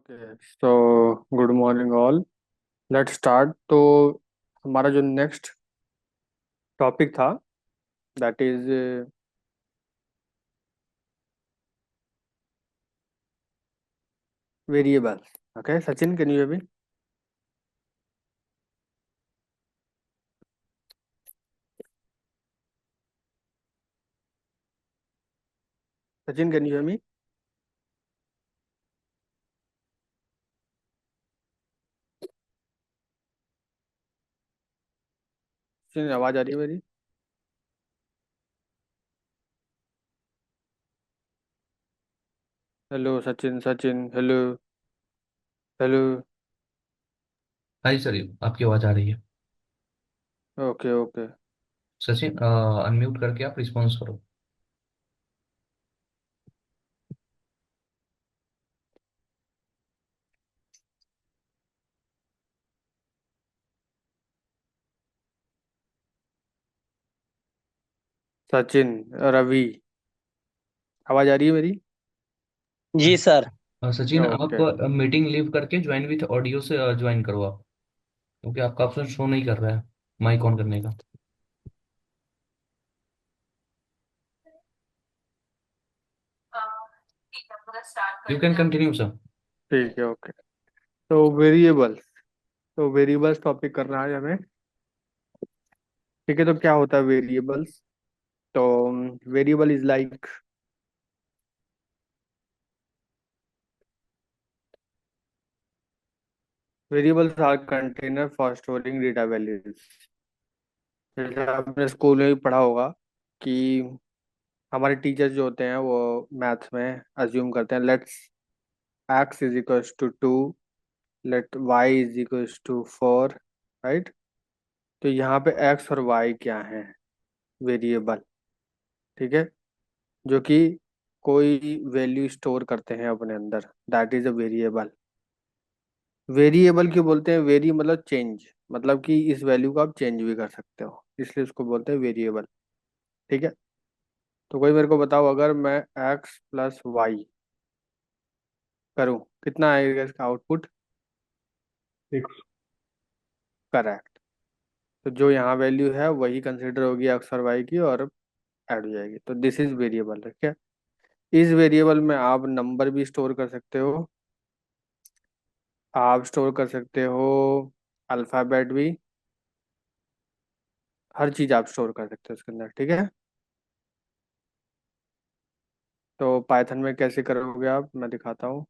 Okay so good morning all. Let's start. तो हमारा जो नेक्स्ट टॉपिक था that is variable. Okay Sachin, can you अभी? सचिन, कैन यू मी? सचिन, आवाज आ रही है मेरी? Hello Sachin, Sachin, hello. Hello. हाँ जी सर, आपकी आवाज़ आ रही है। Okay okay. सचिन, अनम्यूट करके आप रिस्पॉन्स करो। सचिन, रवि, आवाज आ रही है मेरी? जी सर। सचिन, आप ओके। मीटिंग लीव करके ज्वाइन विथ ऑडियो से ज्वाइन करो आप, क्योंकि आपका ऑप्शन शो नहीं कर रहा है माइक ऑन करने का। You can continue sir. ठीक है, ओके। तो वेरिएबल्स, तो वेरिएबल्स टॉपिक करना है हमें। ठीक है, तो क्या होता है वेरिएबल्स? तो variable is like, variables are container for storing data values. जैसे आपने स्कूल में भी पढ़ा होगा कि हमारे टीचर्स जो होते हैं वो मैथ्स में अज्यूम करते हैं, let's X is equals to 2, let Y is equals to 4, right? तो यहाँ पे एक्स और वाई क्या है? वेरिएबल। ठीक है, जो कि कोई वैल्यू स्टोर करते हैं अपने अंदर, that is a variable. Variable क्यों बोलते हैं? वेरी मतलब चेंज, मतलब कि इस वैल्यू को आप चेंज भी कर सकते हो, इसलिए उसको बोलते हैं वेरिएबल। ठीक है, तो कोई मेरे को बताओ, अगर मैं एक्स प्लस वाई करूं, कितना आएगा इसका आउटपुट? सिक्स। करेक्ट। तो जो यहाँ वैल्यू है वही कंसिडर होगी एक्स और वाई की, और ऐड हो जाएगी। तो दिस इज वेरिएबल। ठीक है, इस वेरिएबल में आप नंबर भी स्टोर कर सकते हो, आप स्टोर कर सकते हो अल्फ़ाबेट भी, हर चीज़ आप स्टोर कर सकते हो उसके अंदर। ठीक है, तो पाइथन में कैसे करोगे आप, मैं दिखाता हूँ।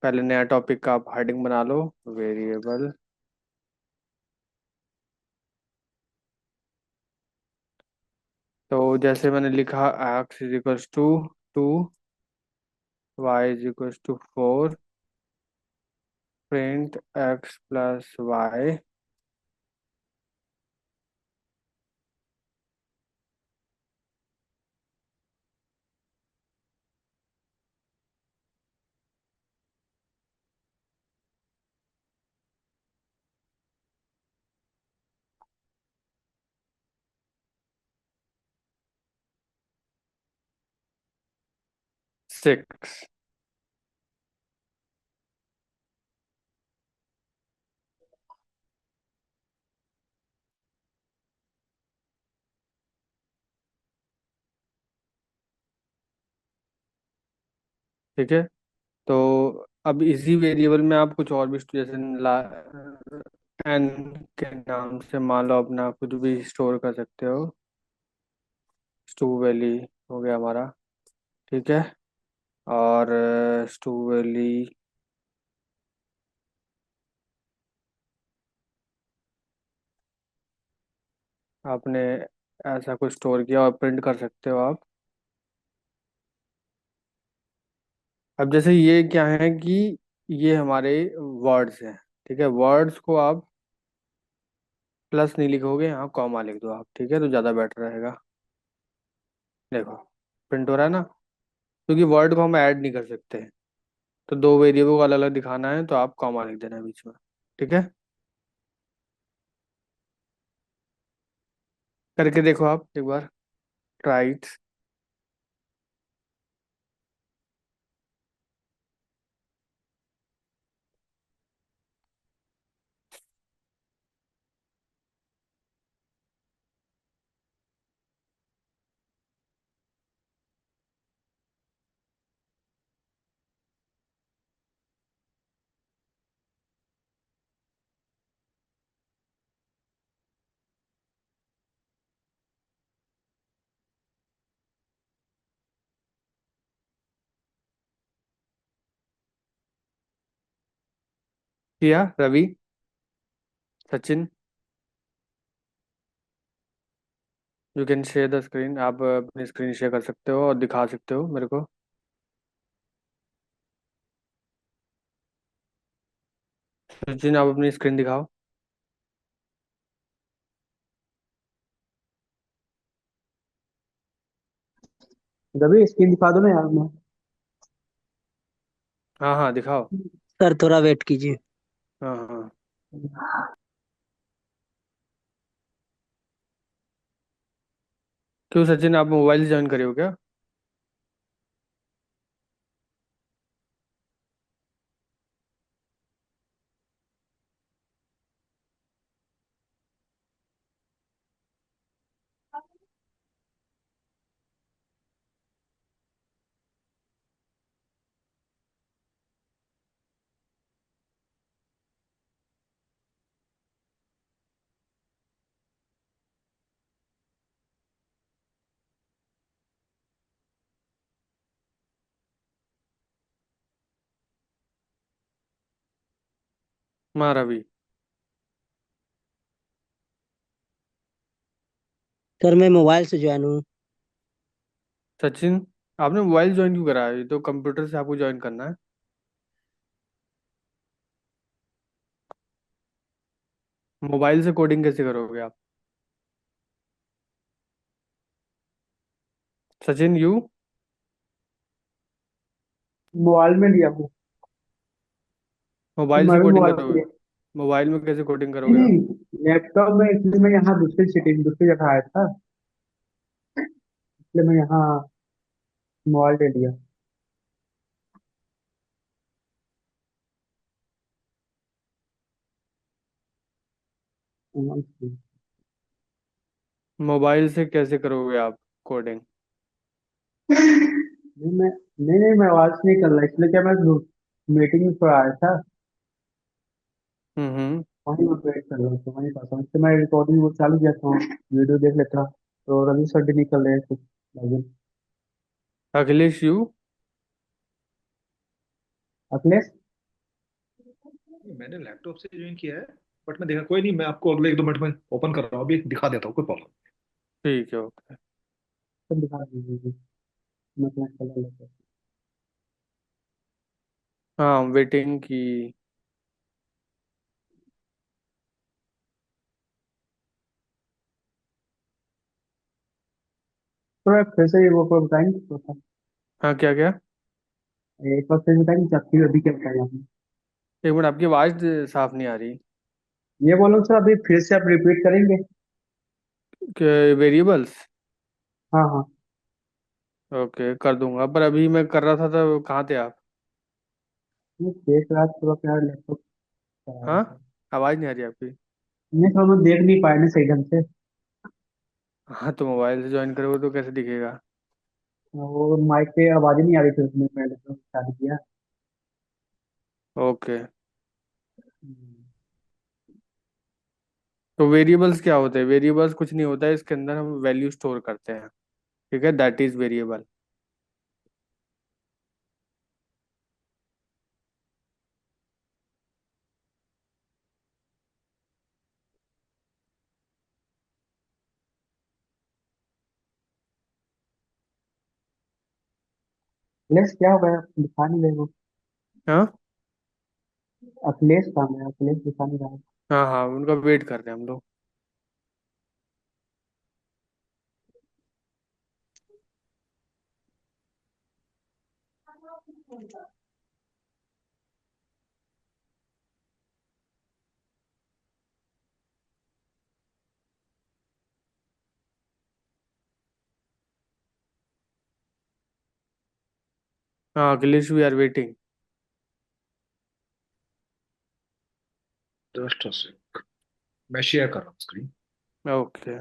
पहले नया टॉपिक का आप हेडिंग बना लो, वेरिएबल। तो जैसे मैंने लिखा, X is equals to 2, Y is equals to 4, print X plus Y. 6। ठीक है, तो अब इसी वेरिएबल में आप कुछ और भी जैसे ला एन के नाम से मान लो अपना कुछ भी स्टोर कर सकते हो। स्टू वैली हो गया हमारा। ठीक है, और स्टू वैली आपने ऐसा कुछ स्टोर किया और प्रिंट कर सकते हो आप। अब जैसे ये क्या है कि ये हमारे वर्ड्स हैं। ठीक है, वर्ड्स को आप प्लस नहीं लिखोगे, यहाँ कॉमा लिख दो आप। ठीक है, तो ज़्यादा बेटर रहेगा। देखो, प्रिंट हो रहा है ना? क्योंकि वर्ड को हम ऐड नहीं कर सकते, तो दो वेरिएबल को अलग अलग दिखाना है तो आप कॉमा लिख देना बीच में। ठीक है, करके देखो आप एक बार, ट्राई इट। किया Ravi? Sachin? You can share the screen. आप अपनी स्क्रीन शेयर कर सकते हो और दिखा सकते हो मेरे को। सचिन, आप अपनी स्क्रीन दिखाओ। रवि स्क्रीन दिखा दो ना यार मैं। हाँ हाँ, दिखाओ। सर थोड़ा वेट कीजिए। हाँ हाँ। क्यों सचिन, आप मोबाइल से ज्वाइन करे हो क्या? हाँ रवि। सर मैं मोबाइल से ज्वाइन हूँ। सचिन, आपने मोबाइल ज्वाइन क्यों करा है? ये तो कंप्यूटर से आपको ज्वाइन करना है। मोबाइल से कोडिंग कैसे करोगे आप? सचिन, यू? मोबाइल में लिया हूँ। तो मोबाइल से मैं भी कोडिंग मोबाइल में करोगे? लिया। मोबाइल में कैसे कोडिंग नहीं करोगे आप? नहीं, लैपटॉप में इसलिए मैं यहाँ दूसरी सिटी दूसरी जगह आया था, इसलिए मैं यहाँ मोबाइल ले लिया। नहीं मोबाइल से कैसे करोगे आप कोडिंग? मैं नहीं नहीं, मैं आवाज नहीं कर रहा, इसलिए क्या मैं मीटिंग में थोड़ा आया था, हम्म। वहीं मैं वेट कर रहा था, वहीं पास हूँ। इससे मैं रिकॉर्डिंग वो चालू किया था, वीडियो देख लेता। तो रवि सर भी निकल रहे थे लॉगिन। अखिलेश, यू? अखिलेश। मैंने लैपटॉप से ज्वाइन किया है, बट मैं देखा कोई नहीं, मैं आपको अगले 1-2 मिनट में ओपन कर रहा हूँ, अभी दिखा देता हूँ, कोई प्रॉब्लम। ठीक है, ओके। सब दिखा दीजिए, मैं कनेक्ट कर लेता हूँ। हाँ, वेटिंग की। तो आप फिर से वो को बताएंगे तो था। हाँ, क्या क्या? एक बार फिर बताएंगे कि आपकी अभी क्या बताया आपने। एक मिनट, आपकी आवाज़ साफ नहीं आ रही। ये बोलो सर, अभी फिर से आप रिपीट करेंगे। वेरिएबल्स? हाँ हाँ। ओके, कर दूंगा, पर अभी मैं कर रहा था तो कहाँ थे आप? मैं देख रहा था थोड़ा, प्यार लैपटॉप चला रहा हाँ, था। आवाज़ नहीं आ रही आपकी। नहीं थोड़ा मैं देख नहीं पाया ना सही ढंग से। हाँ, तो मोबाइल से ज्वाइन करोगे तो कैसे दिखेगा? वो माइक पे आवाज ही नहीं आ रही थी उसमें, पहले तो चालू किया। ओके। हम्म। तो वेरिएबल्स क्या होते हैं? वेरिएबल्स कुछ नहीं होता है, इसके अंदर हम वैल्यू स्टोर करते हैं। ठीक है, दैट इज वेरिएबल। अखिलेश क्या हो गया, दिखा नहीं रहे वो। हाँ अखिलेश कहाँ है, अखिलेश दिखा नहीं रहा। हाँ हाँ, उनका वेट कर रहे हैं हम लोग। हाँ Akhilesh, we are waiting. Just मैं शेयर कर रहा हूँ स्क्रीन। ओके।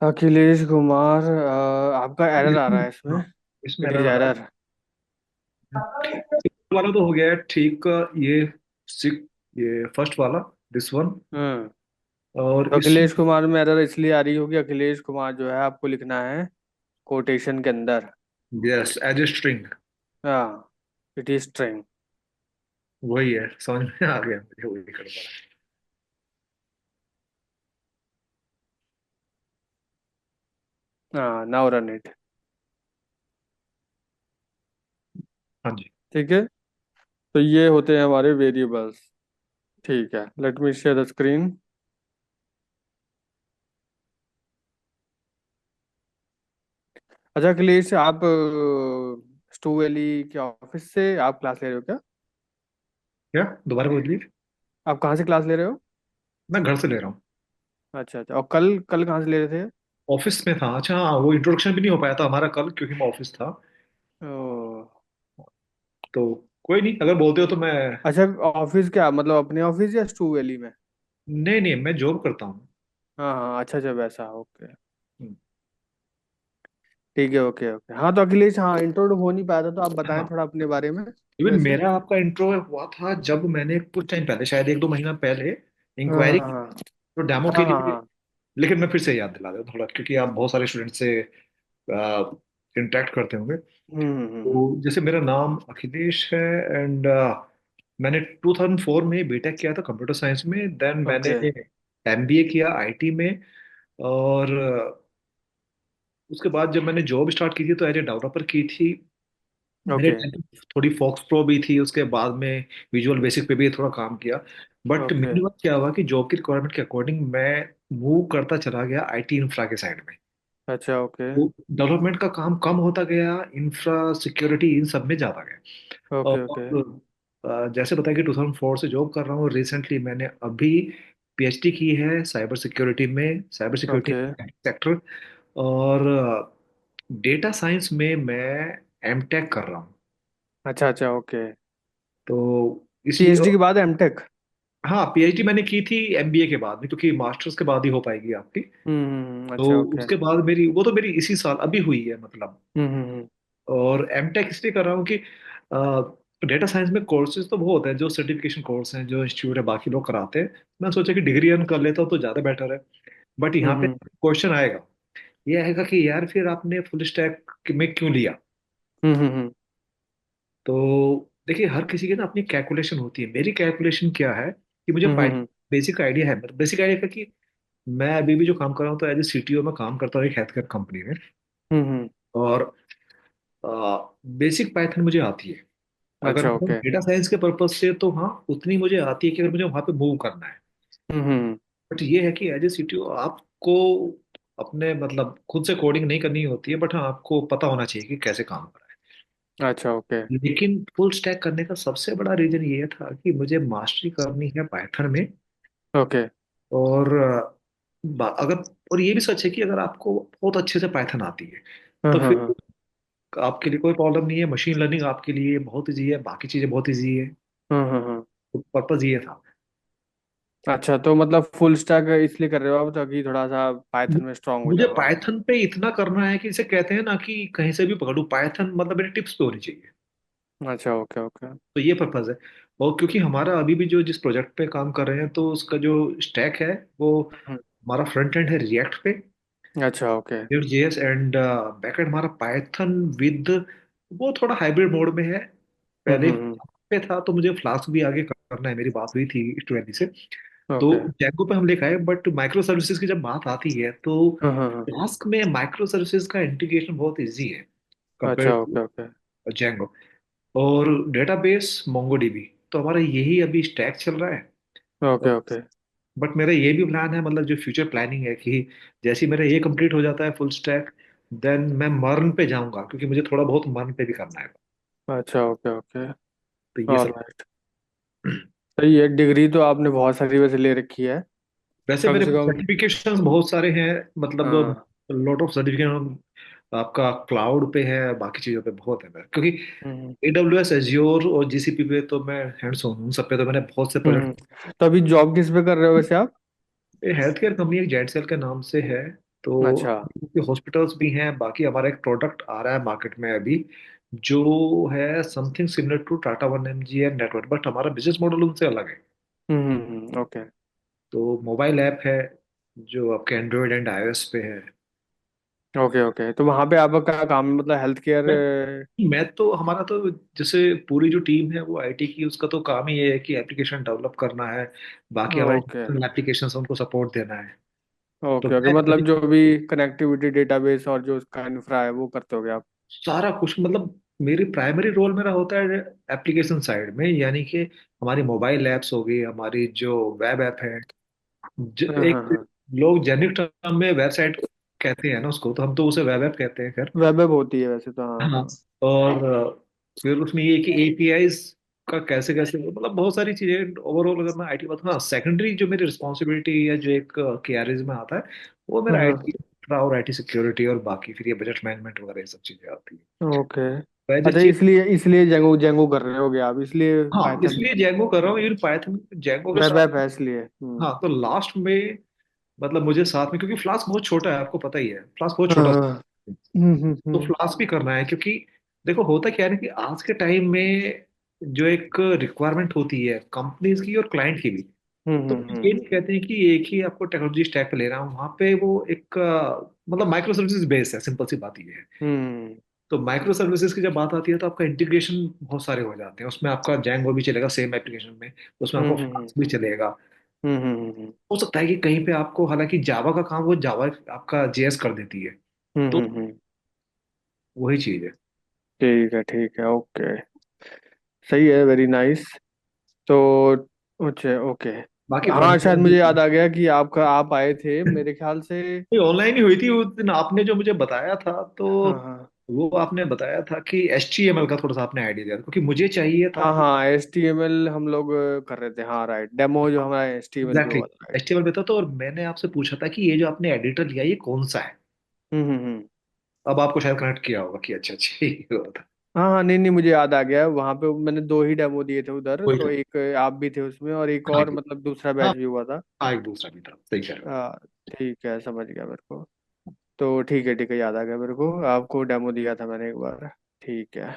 अखिलेश कुमार, आपका एरर आ रहा है इसमें। हाँ, इसमें इट इज एरर आ रहा एरर। है। वाला तो हो गया है ठीक। ये सिक ये फर्स्ट वाला, दिस वन। हम्म। और तो इसी। अखिलेश कुमार में एरर इसलिए आ रही होगी, अखिलेश कुमार जो है आपको लिखना है कोटेशन के अंदर। Yes, as a string. हाँ, इट इज स्ट्रिंग। वही है, समझ में आ गया मुझे, वही कर पड़ा। हाँ, नाउ रन इट। हाँ जी। ठीक है, तो ये होते हैं हमारे वेरिएबल्स। ठीक है, let me share the screen. अच्छा अखिलेश, आप स्टू वैली के ऑफिस से आप क्लास ले रहे हो क्या? क्या, दोबारा बोलिए। आप कहाँ से क्लास ले रहे हो? मैं घर से ले रहा हूँ। अच्छा अच्छा, और कल कल कहाँ से ले रहे थे? ऑफिस में था। अच्छा हाँ, वो इंट्रोडक्शन भी नहीं हो पाया था हमारा कल, क्योंकि मैं ऑफिस था। ओ, तो कोई नहीं, अगर बोलते हो तो मैं। अच्छा, ऑफिस क्या मतलब, अपने ऑफिस या स्टू वैली में? नहीं नहीं, मैं जॉब करता हूँ। हाँ हाँ, अच्छा अच्छा, वैसा, ओके। हम्म, ठीक है, ओके ओके। हाँ तो अखिलेश, हाँ इंट्रो हो नहीं पाया था, तो आप बताएं हाँ। थोड़ा अपने बारे में इवन वैसे। मेरा आपका इंट्रो हुआ था जब मैंने कुछ टाइम पहले, शायद एक दो महीना पहले, हाँ इंक्वायरी की, हाँ तो डेमो हाँ के हाँ लिए। हाँ। लेकिन मैं फिर से याद दिला दूं थोड़ा, क्योंकि आप बहुत सारे स्टूडेंट से इंटरेक्ट करते होंगे। हम्म। तो जैसे मेरा नाम अखिलेश है, एंड मैंने 2004 में बीटेक किया था कंप्यूटर साइंस में। देन मैंने ओके एमबीए किया आईटी में। और उसके बाद जब मैंने जॉब स्टार्ट की थी तो एज ए डेवलपर की थी। मेरे ओके टाइम पे थोड़ी फॉक्स प्रो भी थी, उसके बाद में विजुअल बेसिक पे भी थोड़ा काम किया। But okay. मेरी बात क्या हुआ कि जॉब की रिक्वायरमेंट के अकॉर्डिंग मैं मूव करता चला गया आईटी इंफ्रा के साइड में। अच्छा, ओके तो डेवलपमेंट का काम कम होता गया, इंफ्रा सिक्योरिटी इन सब में ज्यादा गया। Okay okay. और जैसे बताया कि 2004 से जॉब कर रहा हूँ, रिसेंटली मैंने अभी पीएचडी की है साइबर सिक्योरिटी में, साइबर सिक्योरिटी ओके। सेक्टर। और डेटा साइंस में मैं एमटेक कर रहा हूँ। अच्छा अच्छा, ओके। तो इसलिए। पीएचडी के बाद एमटेक? हाँ, पीएचडी मैंने की थी एमबीए के बाद में, क्योंकि मास्टर्स के बाद ही हो पाएगी आपकी। तो अच्छा, ओके। उसके बाद मेरी, वो तो मेरी इसी साल अभी हुई है मतलब। हम्म। और एमटेक इसलिए कर रहा हूँ कि डेटा साइंस में कोर्सेज तो बहुत हैं, जो सर्टिफिकेशन कोर्स हैं जो इंस्टीट्यूट है बाकी लोग कराते हैं। मैं सोचा कि डिग्री अर्न कर लेता हूँ तो ज़्यादा बेटर है। बट यहाँ पे हम्म क्वेश्चन आएगा, ये आएगा कि यार फिर आपने फुल स्टैक में क्यों लिया। हम्म। तो देखिए, हर किसी की ना अपनी कैलकुलेशन होती है। मेरी कैलकुलेशन क्या है कि मुझे हम्म बेसिक आइडिया है। बेसिक आइडिया का कि मैं अभी भी जो काम कर रहा हूँ, तो एज ए सीटीओ में काम करता हूँ एक हेल्थ केयर कंपनी में। हम्म। और बेसिक पाइथन मुझे आती है। अगर अच्छा, ओके। डेटा साइंस के पर्पज से तो हाँ, उतनी मुझे आती है कि अगर मुझे वहां पे मूव करना है। हम्म। बट ये है कि एज ए सीटीओ आपको अपने मतलब खुद से कोडिंग नहीं करनी होती है, बट हाँ आपको पता होना चाहिए कि कैसे काम कर रहा अच्छा, ओके है। लेकिन फुल स्टैक करने का सबसे बड़ा रीजन ये था कि मुझे मास्टरी करनी है पाइथन में। ओके। और अगर, और ये भी सच है कि अगर आपको बहुत अच्छे से पाइथन आती है तो फिर हाँ। आपके लिए कोई प्रॉब्लम नहीं है। मशीन लर्निंग आपके लिए बहुत इजी है, बाकी चीजें बहुत इजी है। हाँ। तो पर्पज ये था। अच्छा, तो मतलब फुल स्टैक इसलिए कर रहे हो आप ताकि थोड़ा सा पाइथन में स्ट्रांग हो मुझे जाओ आप? पाइथन पे इतना करना है कि इसे कहते हैं ना कि कहीं से भी पकड़ू पाइथन, मतलब मेरे टिप्स पे होनी चाहिए। अच्छा, ओके ओके। तो ये पर्पज है। और क्योंकि हमारा अभी भी जो जिस प्रोजेक्ट पे काम कर रहे हैं, तो उसका जो स्टैक है वो, हमारा फ्रंट एंड है रिएक्ट पे, अच्छा, okay. JS, and back and हमारा पाइथन विद, वो थोड़ा हाइब्रिड मोड में है। पहले हम्म। पे था, तो मुझे फ्लास्क भी आगे करना है, मेरी बात हुई थी स्टूडेंट से। तो ओके। जैंगो पे हम लेकर आए, बट माइक्रो सर्विसेज की जब बात आती है तो हाँ। फ्लास्क में माइक्रो सर्विसेज का इंटीग्रेशन बहुत इजी है कंपेयर अच्छा, टू ओके ओके। जैंगो। और डेटाबेस मोंगोडीबी। तो हमारा यही अभी स्टैक चल रहा है। Okay okay. बट मेरा ये भी प्लान है, मतलब जो फ्यूचर प्लानिंग है कि जैसे ही मेरा ये कंप्लीट हो जाता है फुल स्टैक, देन मैं मर्न पे जाऊंगा, क्योंकि मुझे थोड़ा बहुत मर्न पे भी करना है। अच्छा, ओके ओके। तो ये सब। ऑलराइट। सही है, डिग्री तो आपने बहुत सारी वैसे ले रखी है। वैसे कम मेरे से कम। सर्टिफिकेशंस बहुत सारे हैं, मतलब हाँ। लॉट ऑफ सर्टिफिकेशन आपका क्लाउड पे है, बाकी चीजों पे बहुत है मेरा, क्योंकि हम्म AWS, एज्योर और जीसीपी पे तो मैं हैंड्स ऑन हूँ। सब पे तो मैंने बहुत से प्रोजेक्ट। तो अभी जॉब किस पे कर रहे हो वैसे आप? ये हेल्थ केयर कंपनी एक जेड सेल के नाम से है। तो अच्छा। हॉस्पिटल्स भी हैं, बाकी हमारा एक प्रोडक्ट आ रहा है मार्केट में अभी, जो है something similar to Tata 1mg network, but हमारा बिजनेस मॉडल उनसे अलग है। ओके। तो मोबाइल ऐप है जो आपके एंड्रॉयड एंड आईओएस पे है। ओके ओके, तो वहाँ पे आपका क्या काम है, मतलब हेल्थ केयर? मैं मैं तो हमारा तो जैसे पूरी जो टीम है वो आईटी की, उसका तो काम ही ये है कि एप्लीकेशन डेवलप करना है, बाकी ओके हमारे एप्लीकेशंस उनको सपोर्ट देना है। तो ओके ओके, मैं मतलब जो भी कनेक्टिविटी डेटाबेस और जो उसका इंफ्रा है वो करते होगे आप? सारा कुछ मतलब मेरी प्राइमरी रोल मेरा होता है एप्लीकेशन साइड में, यानी कि हमारी मोबाइल ऐप्स हो गई, हमारी जो वेब ऐप है, हाँ हाँ एक हाँ। लोग जेनिक टर्म में वेबसाइट कहते हैं ना उसको, तो हम तो उसे वेब ऐप कहते हैं खैर। वेब वेब होती है वैसे तो, हाँ हाँ। हाँ। और फिर उसमें ये कि एपीआईज का कैसे कैसे, मतलब बहुत सारी चीजें ओवरऑल। अगर मैं आईटी बात, हाँ सेकेंडरी जो मेरी रिस्पॉन्सिबिलिटी या जो एक केआरएज में आता है, वो मेरा हाँ आईटी और आईटी सिक्योरिटी, और बाकी फिर ये बजट मैनेजमेंट वगैरह ये सब चीजें आती है। ओके। मेजर अच्छा, चीज। इसलिए इसलिए जेंगो जेंगो कर रहे होगे आप, इसलिए हाँ पाइथन इसलिए जैंगो कर रहा हूँ, ये पाइथन जैंगो के वेब साथ। ऐप है इसलिए। हाँ तो लास्ट में मतलब मुझे साथ में, क्योंकि फ्लास्क बहुत छोटा है, आपको पता ही है फ्लास्क बहुत हाँ छोटा हाँ। सा, तो फ्लास्क भी करना है, क्योंकि देखो होता क्या है ना कि आज के टाइम में जो एक रिक्वायरमेंट होती है कंपनीज की और क्लाइंट की भी, तो ये नहीं कहते हैं कि एक ही आपको टेक्नोलॉजी स्टैक पे ले रहा हूँ, वहां पे वो एक मतलब माइक्रो सर्विसेज बेस्ड है, सिंपल सी बात ये है। हम्म तो माइक्रो सर्विसेज की जब बात आती है तो आपका इंटीग्रेशन बहुत सारे हो जाते हैं, उसमें आपका जैंगो भी चलेगा सेम एप्लीकेशन में, उसमें आपको हम्म फ्लास्क भी चलेगा। हम्म हो सकता है कि कहीं पे आपको, हालांकि जावा का काम वो जावा आपका जेएस कर देती है, तो हम्म। वही चीज है। ठीक है ओके। सही है, वेरी नाइस। तो अच्छा ओके। बाकी हाँ, शायद मुझे प्रोजेक्ट याद आ गया कि आप आए थे मेरे ख्याल से। ऑनलाइन ही हुई थी उस दिन, आपने जो मुझे बताया था तो हाँ हाँ वो आपने बताया था कि एचटीएमएल का थोड़ा सा आपने आइडिया दिया था, क्योंकि मुझे चाहिए था। हाँ हाँ, HTML हम लोग कर रहे थे, हाँ राइट, डेमो जो हमारा HTML पे एग्जैक्टली, हुआ था, राइट। एचटीएमएल पे था तो, और मैंने आपसे पूछा था कि ये जो आपने एडिटर लिया ये कौन सा है। हम्म। अब आपको शायद कनेक्ट किया होगा कि अच्छा अच्छा ये हुआ था। हाँ हाँ, नहीं नहीं, मुझे याद आ गया, वहाँ पे मैंने दो ही डेमो दिए थे उधर, वही तो था। एक आप भी थे उसमें और एक हाँ और मतलब दूसरा हाँ बैच भी हुआ था। हाँ, एक दूसरा भी था, सही कह रहे हो। हाँ, ठीक है, समझ गया मेरे को। तो ठीक है, याद आ गया मेरे को, आपको डेमो दिया था मैंने एक बार। ठीक है।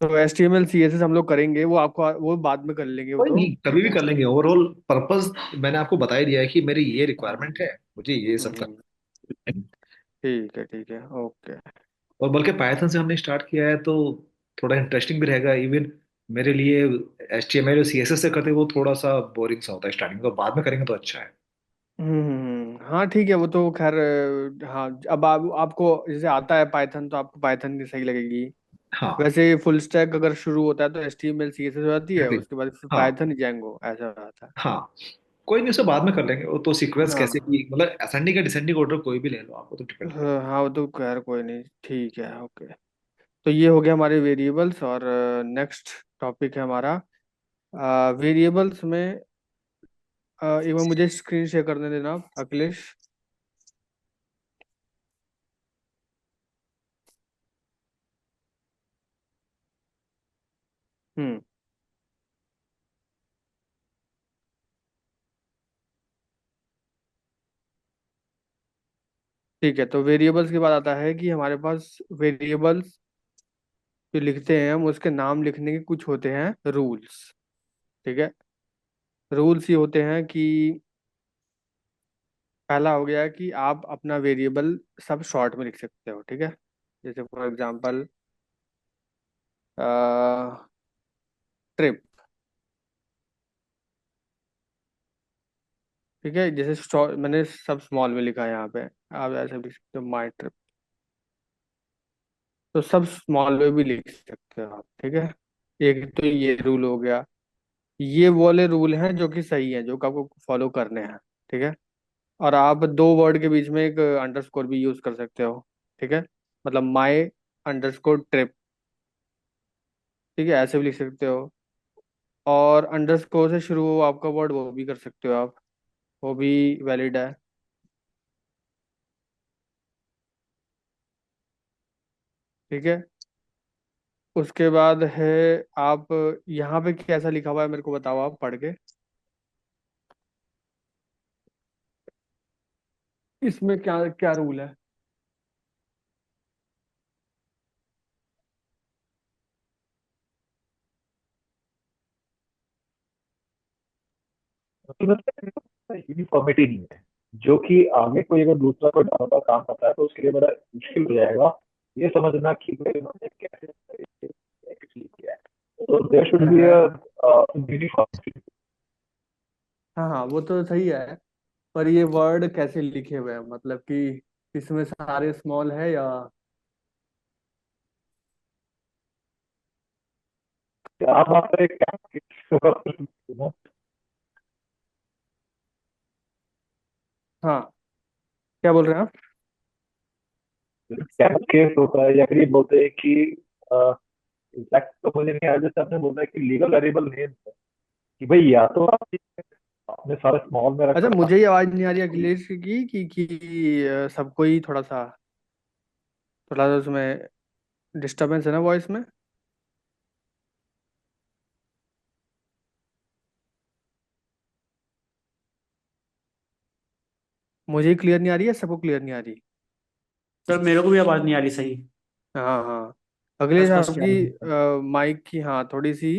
तो HTML CSS हम लोग करेंगे, वो आपको वो बाद में कर लेंगे वो कोई तो। नहीं, कभी ठीक भी है। कर लेंगे, ओवरऑल पर्पस मैंने आपको बता ही दिया है कि मेरी ये हम्म रिक्वायरमेंट है, मुझे ये सब हम्म, करना है। ठीक है ओके। और बल्कि पाइथन से हमने स्टार्ट किया है तो थोड़ा इंटरेस्टिंग भी रहेगा इवन मेरे लिए। एचटीएमएल और सीएसएस से करते वो थोड़ा सा बोरिंग सा होता है स्टार्टिंग, तो बाद में करेंगे तो अच्छा है। हाँ ठीक है, वो तो खैर हाँ, अब आपको जैसे आता है पाइथन, तो आपको पाइथन की सही लगेगी। हाँ वैसे फुल स्टैक अगर शुरू होता है तो HTML CSS हो जाती है, exactly। उसके बाद फिर हाँ पाइथन जेंगो ऐसा आता है। हाँ, कोई नहीं, उसे बाद में कर लेंगे, वो तो सीक्वेंस कैसे हाँ भी, मतलब असेंडिंग या डिसेंडिंग ऑर्डर कोई भी ले लो आपको, तो डिपेंड करेगा। हाँ हाँ, वो तो खैर कोई नहीं, ठीक है ओके। तो ये हो गया हमारे वेरिएबल्स, और नेक्स्ट टॉपिक है हमारा वेरिएबल्स में। एक बार मुझे स्क्रीन शेयर करने देना आप, अखिलेश। हम्म। ठीक है, तो वेरिएबल्स के बाद आता है कि हमारे पास वेरिएबल्स जो लिखते हैं हम, उसके नाम लिखने के कुछ होते हैं रूल्स। ठीक है। रूल्स ये होते हैं कि पहला हो गया कि आप अपना वेरिएबल सब शॉर्ट में लिख सकते हो, ठीक है। जैसे फॉर एग्जांपल ट्रिप। ठीक है, जैसे मैंने सब स्मॉल में लिखा है यहाँ पे, आप ऐसे लिख सकते हो माई ट्रिप, तो सब स्मॉल में भी लिख सकते हो आप, ठीक है। एक तो ये रूल हो गया। ये वाले रूल हैं जो कि सही हैं, जो कि आपको फॉलो करने हैं, ठीक है। और आप दो वर्ड के बीच में एक अंडरस्कोर भी यूज कर सकते हो, ठीक है। मतलब माई अंडरस्कोर ट्रिप, ठीक है, ऐसे भी लिख सकते हो। और अंडरस्कोर से शुरू हो आपका वर्ड, वो भी कर सकते हो आप, वो भी वैलिड है, ठीक है। उसके बाद है, आप यहाँ पे कैसा लिखा हुआ है मेरे को बताओ आप पढ़ के, इसमें क्या क्या रूल है? मतलब यूनिफॉर्मिटी नहीं है, जो कि आगे कोई अगर दूसरा कोई डेवलपर काम करता है तो उसके लिए बड़ा मुश्किल हो जाएगा ये समझना कि भाई उन्होंने कैसे execute किया है। तो देयर शुड बी है। अ यूनिफॉर्मिटी। हाँ हाँ, वो तो सही है। पर ये वर्ड कैसे लिखे हुए हैं, मतलब कि इसमें सारे स्मॉल है या? आप वहाँ पर एक हाँ, क्या बोल रहे हैं आप? केस होता है या फिर ये बोलते हैं कि एग्जैक्ट तो मुझे नहीं आया, जैसे आपने बोला है कि लीगल वेरिएबल नेम है कि भाई या तो आपने सारे स्मॉल में अच्छा, रखा। मुझे ही आवाज नहीं आ रही अखिलेश की सबको ही थोड़ा सा उसमें डिस्टरबेंस है ना वॉइस में। मुझे ही क्लियर नहीं आ रही है, सबको क्लियर नहीं आ रही? सर मेरे को भी आवाज नहीं आ रही सही। हाँ हाँ। अखिलेश फर्स्ट आ रही है। आपकी माइक की, हाँ, थोड़ी सी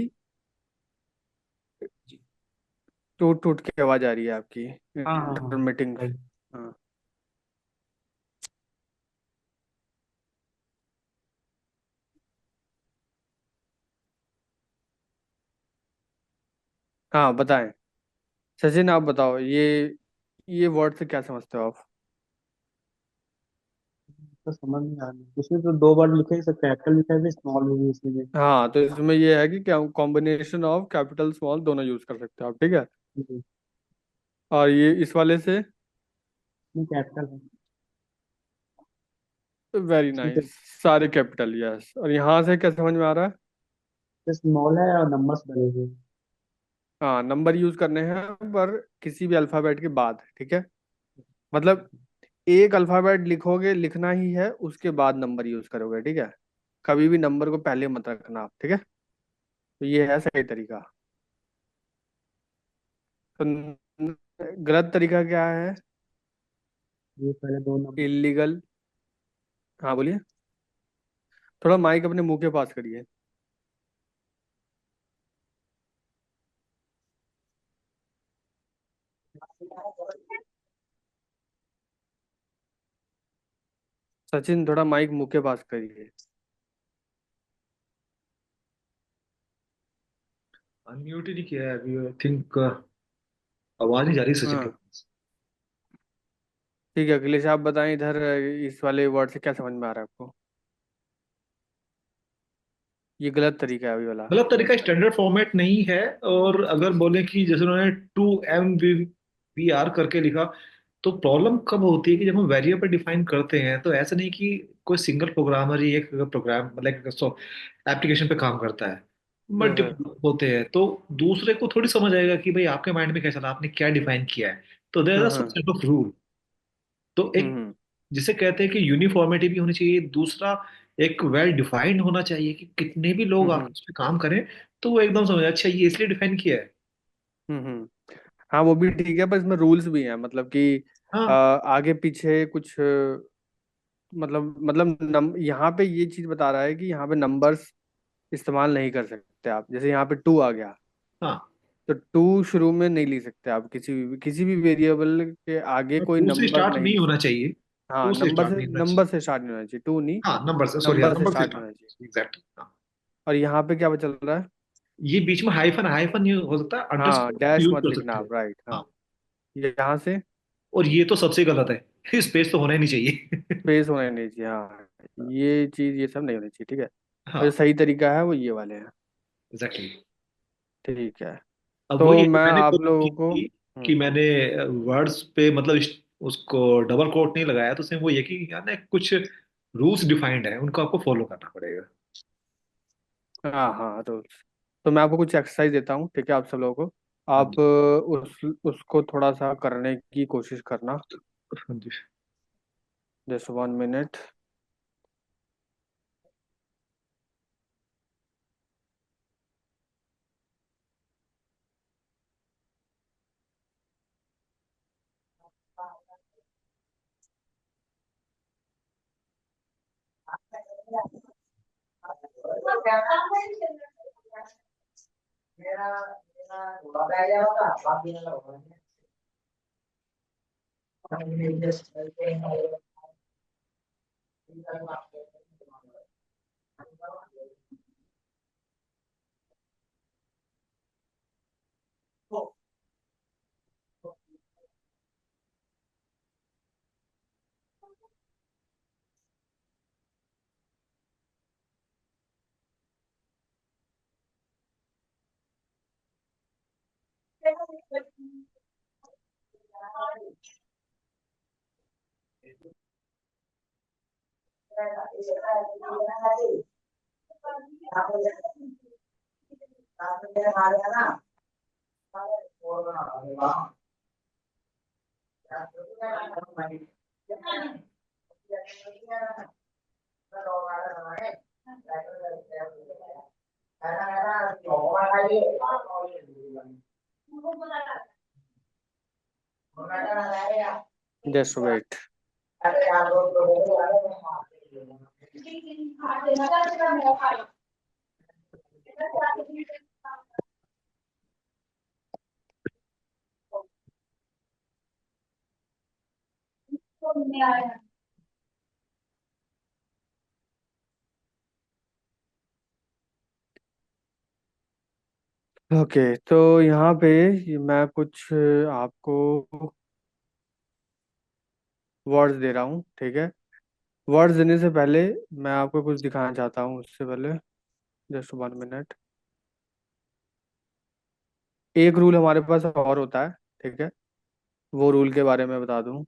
जी। टूट टूट के आवाज आ रही है आपकी, हाँ हाँ हाँ। इंटरमीटिंग। राइट। हाँ हाँ, बताएं। सचिन, आप बताओ, ये वर्ड से क्या समझते हो आप? तो समझ नहीं आ रही, उसमें तो दो वर्ड लिखे हैं, कैपिटल लिखा है, स्मॉल भी इसमें। हाँ, तो इसमें ये है कि क्या कॉम्बिनेशन ऑफ कैपिटल स्मॉल दोनों यूज कर सकते हो आप, ठीक है। जी। और ये इस वाले से? इसमें कैपिटल है। वेरी इसमें नाइस। सारे कैपिटल, यस। और यहाँ से क्या समझ में आ रहा है? स्मॉल है और नंबर्स बने हुए हैं। हाँ, नंबर यूज करने हैं पर किसी भी अल्फाबेट के बाद, ठीक है। मतलब एक अल्फाबेट लिखोगे, लिखना ही है, उसके बाद नंबर यूज करोगे, ठीक है। कभी भी नंबर को पहले मत रखना आप, ठीक है। तो ये है सही तरीका। तो गलत तरीका क्या है? ये पहले दो नंबर। इलीगल। हाँ, बोलिए। थोड़ा माइक अपने मुंह के पास करिए। सचिन, थोड़ा माइक मुंह के पास करिए। अनम्यूट ही नहीं किया है अभी, आई थिंक आवाज नहीं जा रही सचिन के हाँ, पास। ठीक है अखिलेश, आप बताएं इधर इस वाले वर्ड से क्या समझ में आ रहा है आपको? ये गलत तरीका है अभी वाला। मतलब तरीका स्टैंडर्ड फॉर्मेट नहीं है। और अगर बोले कि जैसे उन्होंने 2 MVVR करके लिखा, तो प्रॉब्लम कब होती है कि जब हम वेरिएबल डिफाइन करते हैं तो ऐसा नहीं कि कोई सिंगल प्रोग्रामर ही एक प्रोग्राम मतलब एप्लीकेशन पे काम करता है। हम्म मल्टीपल होते हैं तो दूसरे को थोड़ी समझ आएगा कि भाई आपके माइंड में क्या चला, आपने क्या डिफाइन किया है। तो there are some hmm set of rule. तो एक हम्म जिसे कहते हैं कि यूनिफॉर्मिटी भी होनी चाहिए, दूसरा एक वेल डिफाइंड होना चाहिए कि कितने भी लोग हम्म आपस में काम करें तो वो एकदम समझ अच्छा ये इसलिए डिफाइन किया है। हाँ, वो भी ठीक है, पर इसमें रूल्स भी हैं, मतलब कि हाँ आगे पीछे कुछ यहाँ पे ये चीज बता रहा है कि यहाँ पे नंबर्स इस्तेमाल नहीं कर सकते आप। जैसे यहाँ पे टू आ गया, हाँ। तो टू शुरू में नहीं ली सकते आप, किसी भी वेरिएबल के आगे कोई टू से नंबर स्टार्ट नहीं नहीं ली होना सकते। चाहिए। हाँ, टू से स्टार्ट नहीं होना चाहिए। नंबर से स्टार्ट नहीं होना चाहिए, टू नहीं, हाँ नंबर से, सॉरी, हाँ नंबर से नंबर से स्टार्ट नहीं होना चाहिए। स्टार्ट एग्जैक्टली, हाँ। और यहाँ पे क्या चल रहा है? ये बीच में हाइफन हाइफन ये हो सकता है, हाँ, अंडरस्कोर डैश यूज मत कर लिखना सकते हो। आप, राइट, हाँ। हाँ। यहाँ से और ये तो सबसे गलत है स्पेस तो होना ही नहीं चाहिए। स्पेस होना नहीं चाहिए, हाँ। ये चीज, ये सब नहीं होनी चाहिए, ठीक है। और जो हाँ सही तरीका है वो ये वाले हैं। एग्जैक्टली। ठीक है। अब वही तो है कि मैं मैंने आप कोशिश लोगों को की कि मैंने वर्ड्स पे मतलब उसको डबल कोट नहीं लगाया, तो सिर्फ वो ये कि यार ना कुछ रूल्स डिफाइंड है उनको आपको फॉलो करना पड़ेगा। हाँ हाँ, तो मैं आपको कुछ एक्सरसाइज देता हूँ, ठीक है, आप सब लोगों को। हाँ आप जी। उसको थोड़ा सा करने की कोशिश करना। हाँ जी। Just 1 minute. Just wait. Okay, तो यहाँ पे मैं कुछ आपको वर्ड्स दे रहा हूँ, ठीक है। वर्ड्स देने से पहले मैं आपको कुछ दिखाना चाहता हूँ, उससे पहले जस्ट 1 मिनट। एक रूल हमारे पास और होता है, ठीक है, वो रूल के बारे में बता दूं।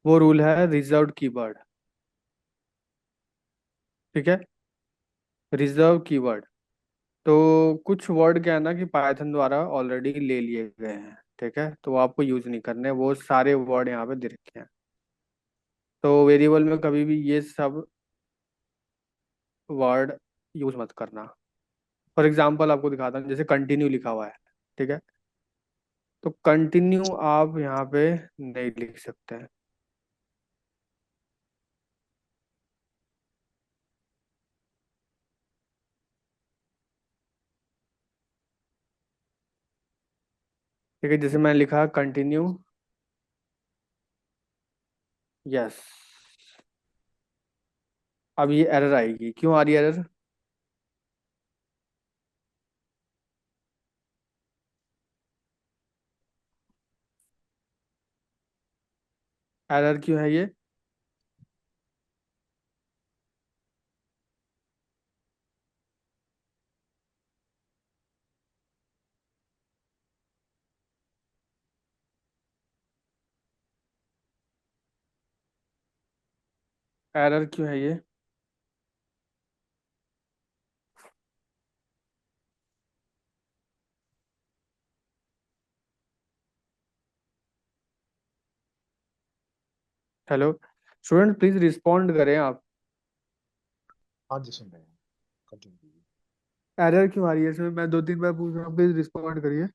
वो रूल है रिजर्व्ड कीवर्ड, ठीक है, रिजर्व कीवर्ड। तो कुछ वर्ड क्या है ना कि पाइथन द्वारा ऑलरेडी ले लिए गए हैं, ठीक है, तो वो आपको यूज नहीं करने, वो सारे वर्ड यहाँ पे दे रखे हैं। तो वेरिएबल में कभी भी ये सब वर्ड यूज मत करना। फॉर एग्जाम्पल आपको दिखाता हूँ, जैसे कंटिन्यू लिखा हुआ है, ठीक है, तो कंटिन्यू आप यहाँ पे नहीं लिख सकते हैं। ठीक है, जैसे मैंने लिखा कंटिन्यू, यस, अब ये एरर आएगी। क्यों आ रही है एरर? एरर क्यों है ये? एरर क्यों है ये? हेलो स्टूडेंट, प्लीज रिस्पॉन्ड करें आप। हाँ जी, सुन रहे हैं। कंटिन्यू कीजिए। एरर क्यों आ रही है इसमें? मैं 2 3 बार पूछ रहा हूँ, प्लीज रिस्पॉन्ड करिए।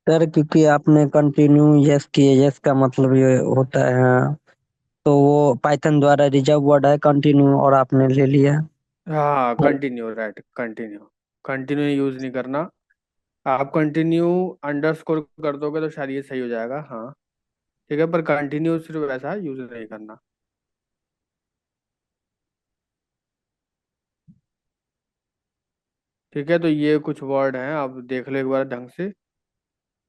सर क्योंकि आपने कंटिन्यू यस किए, यस का मतलब ये होता है, तो वो पाइथन द्वारा रिजर्व वर्ड है कंटिन्यू, और आपने ले लिया। हाँ, continue, right, continue. Continue use नहीं करना। आप कंटिन्यू अंडरस्कोर कर दोगे तो शायद ये सही हो जाएगा, हाँ, ठीक है, पर कंटिन्यू सिर्फ ऐसा यूज नहीं करना। ठीक है, तो ये कुछ वर्ड हैं, आप देख लो एक बार ढंग से।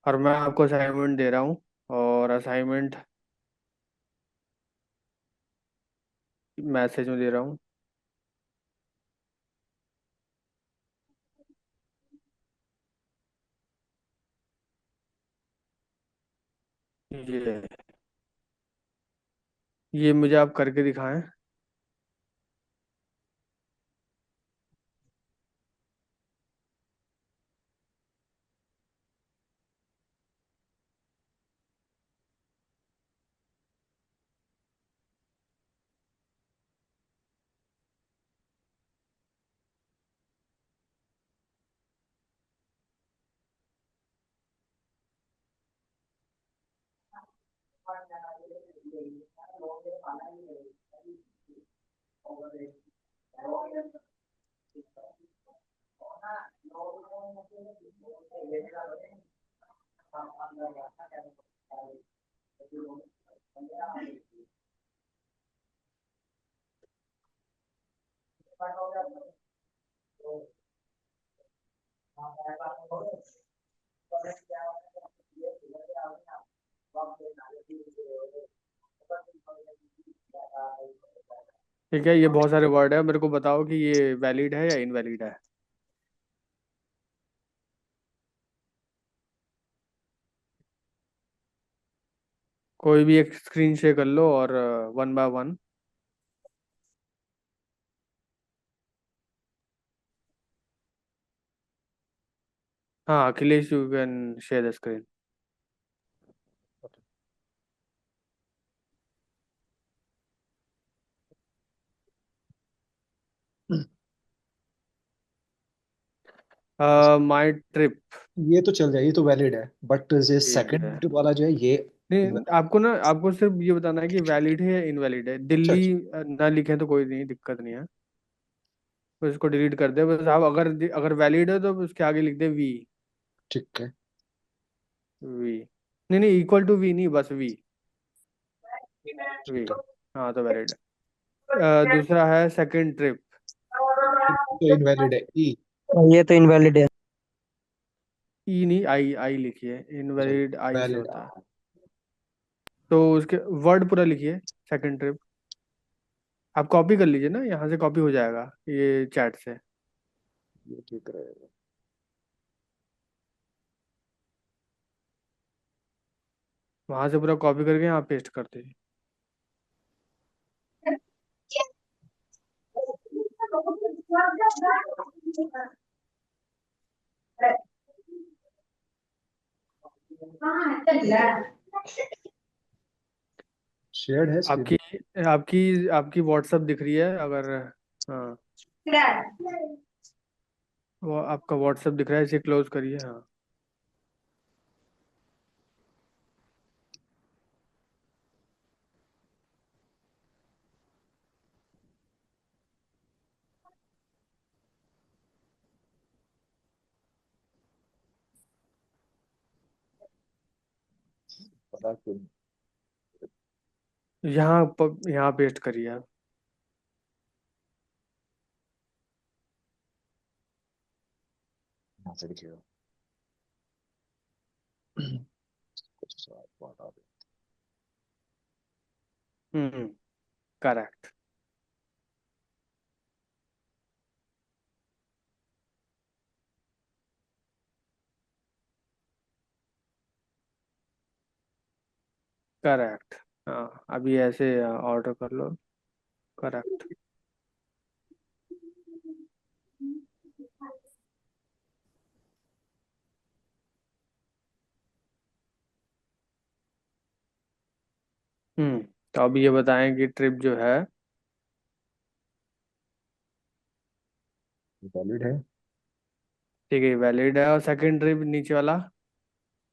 और मैं आपको असाइनमेंट दे रहा हूँ, और असाइनमेंट मैसेज में दे रहा हूँ। ये ये मुझे आप करके दिखाएं। ठीक है, ये बहुत सारे वर्ड है, मेरे को बताओ कि ये वैलिड है या इनवैलिड है। कोई भी एक स्क्रीन शेयर कर लो और वन बाय वन। हाँ Akhilesh, you can share the screen. My trip. ये तो चल जाए, ये तो वैलिड है, बट ये ठीक है। सेकंड वाला जो है ये नहीं, invalid। आपको सिर्फ ये बताना है कि वैलिड है या इनवैलिड है। अच्छा दिल्ली अच्छा, ना लिखे तो कोई नहीं, दिक्कत नहीं है। तो इसको डिलीट कर दे बस। आप अगर अगर वैलिड है तो उसके आगे लिख दे वी। ठीक है। वी, नहीं नहीं, इक्वल टू वी नहीं, बस वी। वी। ठीक है, हाँ तो वैलिड है। दूसरा है सेकंड ट्रिप। तो इनवैलिड है ई। ये तो इनवैलिड है। ई नहीं, आई आई लिखिए, अच्छा, इनवैलिड आई से वैलिड। होता है। तो उसके वर्ड पूरा लिखिए, सेकंड ट्रिप। आप कॉपी कर लीजिए ना, यहाँ से कॉपी हो जाएगा ये चैट से। ये ठीक रहेगा। वहां से पूरा कॉपी करके यहाँ पेस्ट कर दीजिए। शेयर्ड है स्क्रीन। आपकी आपकी आपकी व्हाट्सएप दिख रही है अगर। हाँ, वो आपका व्हाट्सएप दिख रहा है, इसे क्लोज करिए। हाँ। पता क्यों नहीं। यहाँ पेस्ट करिए आप। यहाँ से लिखिएगा। कुछ सवाल बहुत आ रहे करेक्ट। करेक्ट। हाँ अभी ऐसे ऑर्डर कर लो। करेक्ट। तो अब ये बताएं कि ट्रिप जो है। हैं। वैलिड है। ठीक है, वैलिड है। और सेकंड ट्रिप नीचे वाला।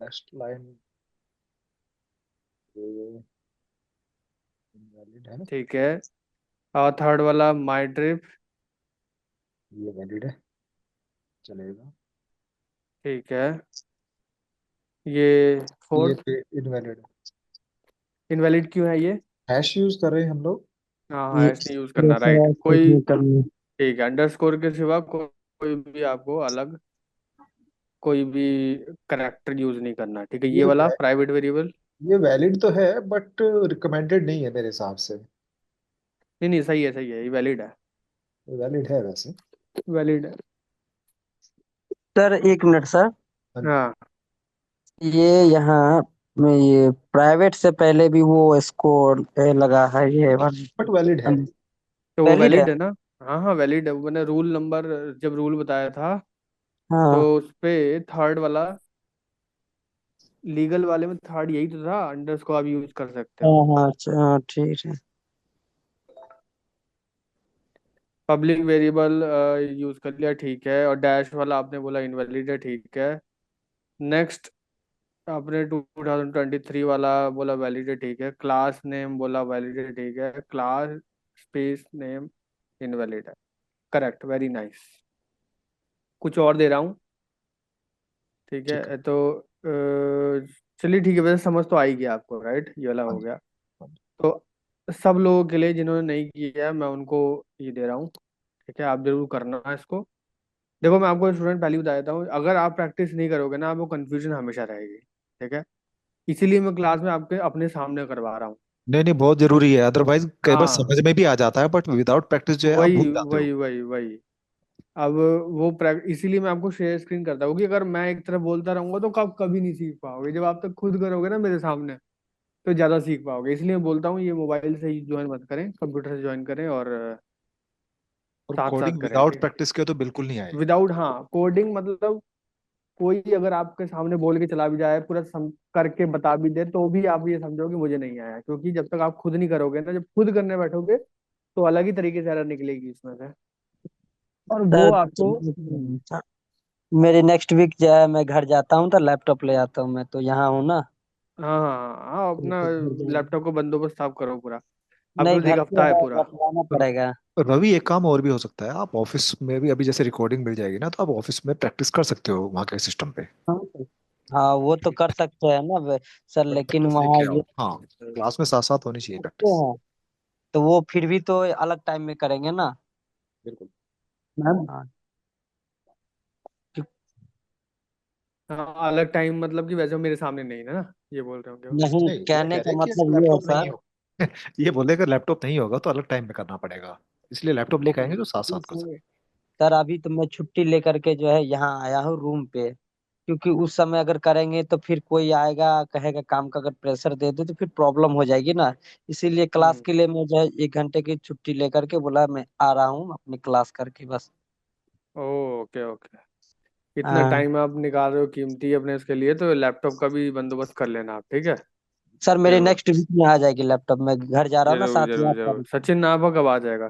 नेक्स्ट लाइन ये इनवैलिड है ना। ठीक है। और थर्ड वाला माई ट्रिप। ये वैलिड है, चलेगा। ठीक है। ये ये फोर्थ। इनवैलिड है। इनवैलिड क्यों है ये। हैश यूज कर रहे हैं हम लोग। हाँ हाँ, ये ऐसे नहीं यूज करना, राइट। प्रेशराइज कोई। नहीं करनी। ठीक है, अंडरस्कोर के सिवा कोई भी आपको अलग कोई भी करेक्टर यूज नहीं करना। ठीक है, ये ये वाला वै- प्राइवेट वेरिएबल। ये वैलिड तो है बट रिकमेंडेड नहीं है मेरे हिसाब से। नहीं नहीं, सही है सही है, ये वैलिड है। वैलिड है वैसे। वैलिड है। सर एक मिनट सर। हाँ, हाँ, ये यहाँ में ये प्राइवेट से पहले भी वो स्कोर लगा है ये बट वैलिड है। तो वो वैलिड है। वैलिड है ना। हाँ हाँ, वैलिड है। मैंने रूल नंबर जब रूल बताया था तो हाँ उस पे थर्ड वाला, लीगल वाले में थर्ड यही तो था, अंडरस्कोर आप यूज कर सकते हाँ हो। हाँ अच्छा, हाँ, ठीक है। पब्लिक वेरिएबल यूज कर लिया, ठीक है। और डैश वाला आपने बोला इनवैलिड है, ठीक है। नेक्स्ट, आपने 2023 वाला बोला वैलिड है, ठीक है। क्लास नेम बोला वैलिड है, ठीक है। क्लास स्पेस नेम इनवैलिड है। Correct, very nice. कुछ और दे रहा हूँ। ठीक ठीक है। है, तो चलिए ठीक है, वैसे समझ तो आ ही गया आपको, राइट, ये वाला हाँ हो जी। गया। हाँ जी। तो सब लोगों के लिए जिन्होंने नहीं किया है, मैं उनको ये दे रहा हूँ। ठीक है, आप जरूर करना इसको। देखो मैं आपको स्टूडेंट पहले ही बता देता हूँ, अगर आप प्रैक्टिस नहीं करोगे ना, आपको कंफ्यूजन हमेशा रहेगी। ठीक है, इसीलिए मैं क्लास में आपके अपने सामने करवा रहा हूँ। नहीं नहीं, बहुत जरूरी है, अदरवाइज कई बार हाँ, समझ में भी आ जाता है बट विदाउट प्रैक्टिस जो है आप भूल वही जाते हो। वही वही वही। अब वो इसीलिए मैं आपको शेयर स्क्रीन करता हूँ कि अगर मैं एक तरफ बोलता रहूंगा तो कब कभी नहीं सीख पाओगे, जब आप तक खुद करोगे ना मेरे सामने तो ज्यादा सीख पाओगे। इसलिए मैं बोलता हूँ ये मोबाइल से ही ज्वाइन मत करें, कंप्यूटर से ज्वाइन करें, और और साथ साथ कोडिंग करें। विदाउट ठीक है, प्रैक्टिस के तो बिल्कुल नहीं आएगी। विदाउट, हाँ, कोडिंग मतलब कोई अगर आपके सामने बोल के चला भी जाए, पूरा करके बता भी दे, तो भी आप ये समझो कि मुझे नहीं आया, क्योंकि जब तक आप खुद नहीं करोगे ना, जब खुद करने बैठोगे तो अलग ही तरीके से एरर निकलेगी इसमें से, और वो सर आपको। मेरी नेक्स्ट वीक जो है मैं घर जाता हूँ तो लैपटॉप ले आता हूँ, मैं तो यहाँ हूँ ना। हाँ हाँ हाँ, तो अपना फिर घर लैपटॉप जाऊँ। को बंदोबस्त आप करो पूरा। अब नहीं, बस एक घर पे हफ्ता है है, पूरा। रखवाना र- पड़ेगा। रवि, एक काम और भी हो सकता है, आप ऑफिस में भी अभी जैसे रिकॉर्डिंग मिल जाएगी ना, तो आप ऑफिस में प्रैक्टिस कर सकते हो वहाँ के सिस्टम पे। हाँ हाँ, वो तो कर सकते हैं ना सर, बट लेकिन प्रैक्टिस वहाँ लेके आओ, ये हाँ, क्लास में साथ साथ होनी चाहिए करते प्रैक्टिस। हैं, तो वो फिर भी तो अलग टाइम में करेंगे ना। बिल्कुल। मैम। हाँ। हाँ, अलग टाइम मतलब कि वैसे वो मेरे सामने नहीं है ना, ये बोल रहे होंगे वो। नहीं, नहीं, ये कहने कह का रहे हैं कि मतलब अगर ये है लैपटॉप नहीं सर। हो ये बोले अगर लैपटॉप नहीं होगा तो अलग टाइम में करना पड़ेगा, इसलिए लैपटॉप लेके आएंगे तो साथ साथ कर जैसे सकते सर अभी तो मैं छुट्टी लेकर के जो है यहाँ आया हूँ रूम पे, क्योंकि उस समय अगर करेंगे तो फिर कोई आएगा कहेगा काम का अगर प्रेशर दे दे तो फिर प्रॉब्लम हो जाएगी ना। इसीलिए क्लास हम्म। के लिए मैं जो है 1 घंटे की छुट्टी लेकर के बोला मैं आ रहा हूँ अपनी क्लास करके बस। ओके ओके, इतना हाँ टाइम आप निकाल रहे हो कीमती अपने उसके लिए, तो लैपटॉप का भी बंदोबस्त कर लेना आप, ठीक है। सर, मेरी जरूर नेक्स्ट वीक में आ जाएगी लैपटॉप, मैं घर जा रहा हूँ ना जरूर 7 या जरूर 8 जरूर, तारीख को। सचिन आपका कब आ जाएगा?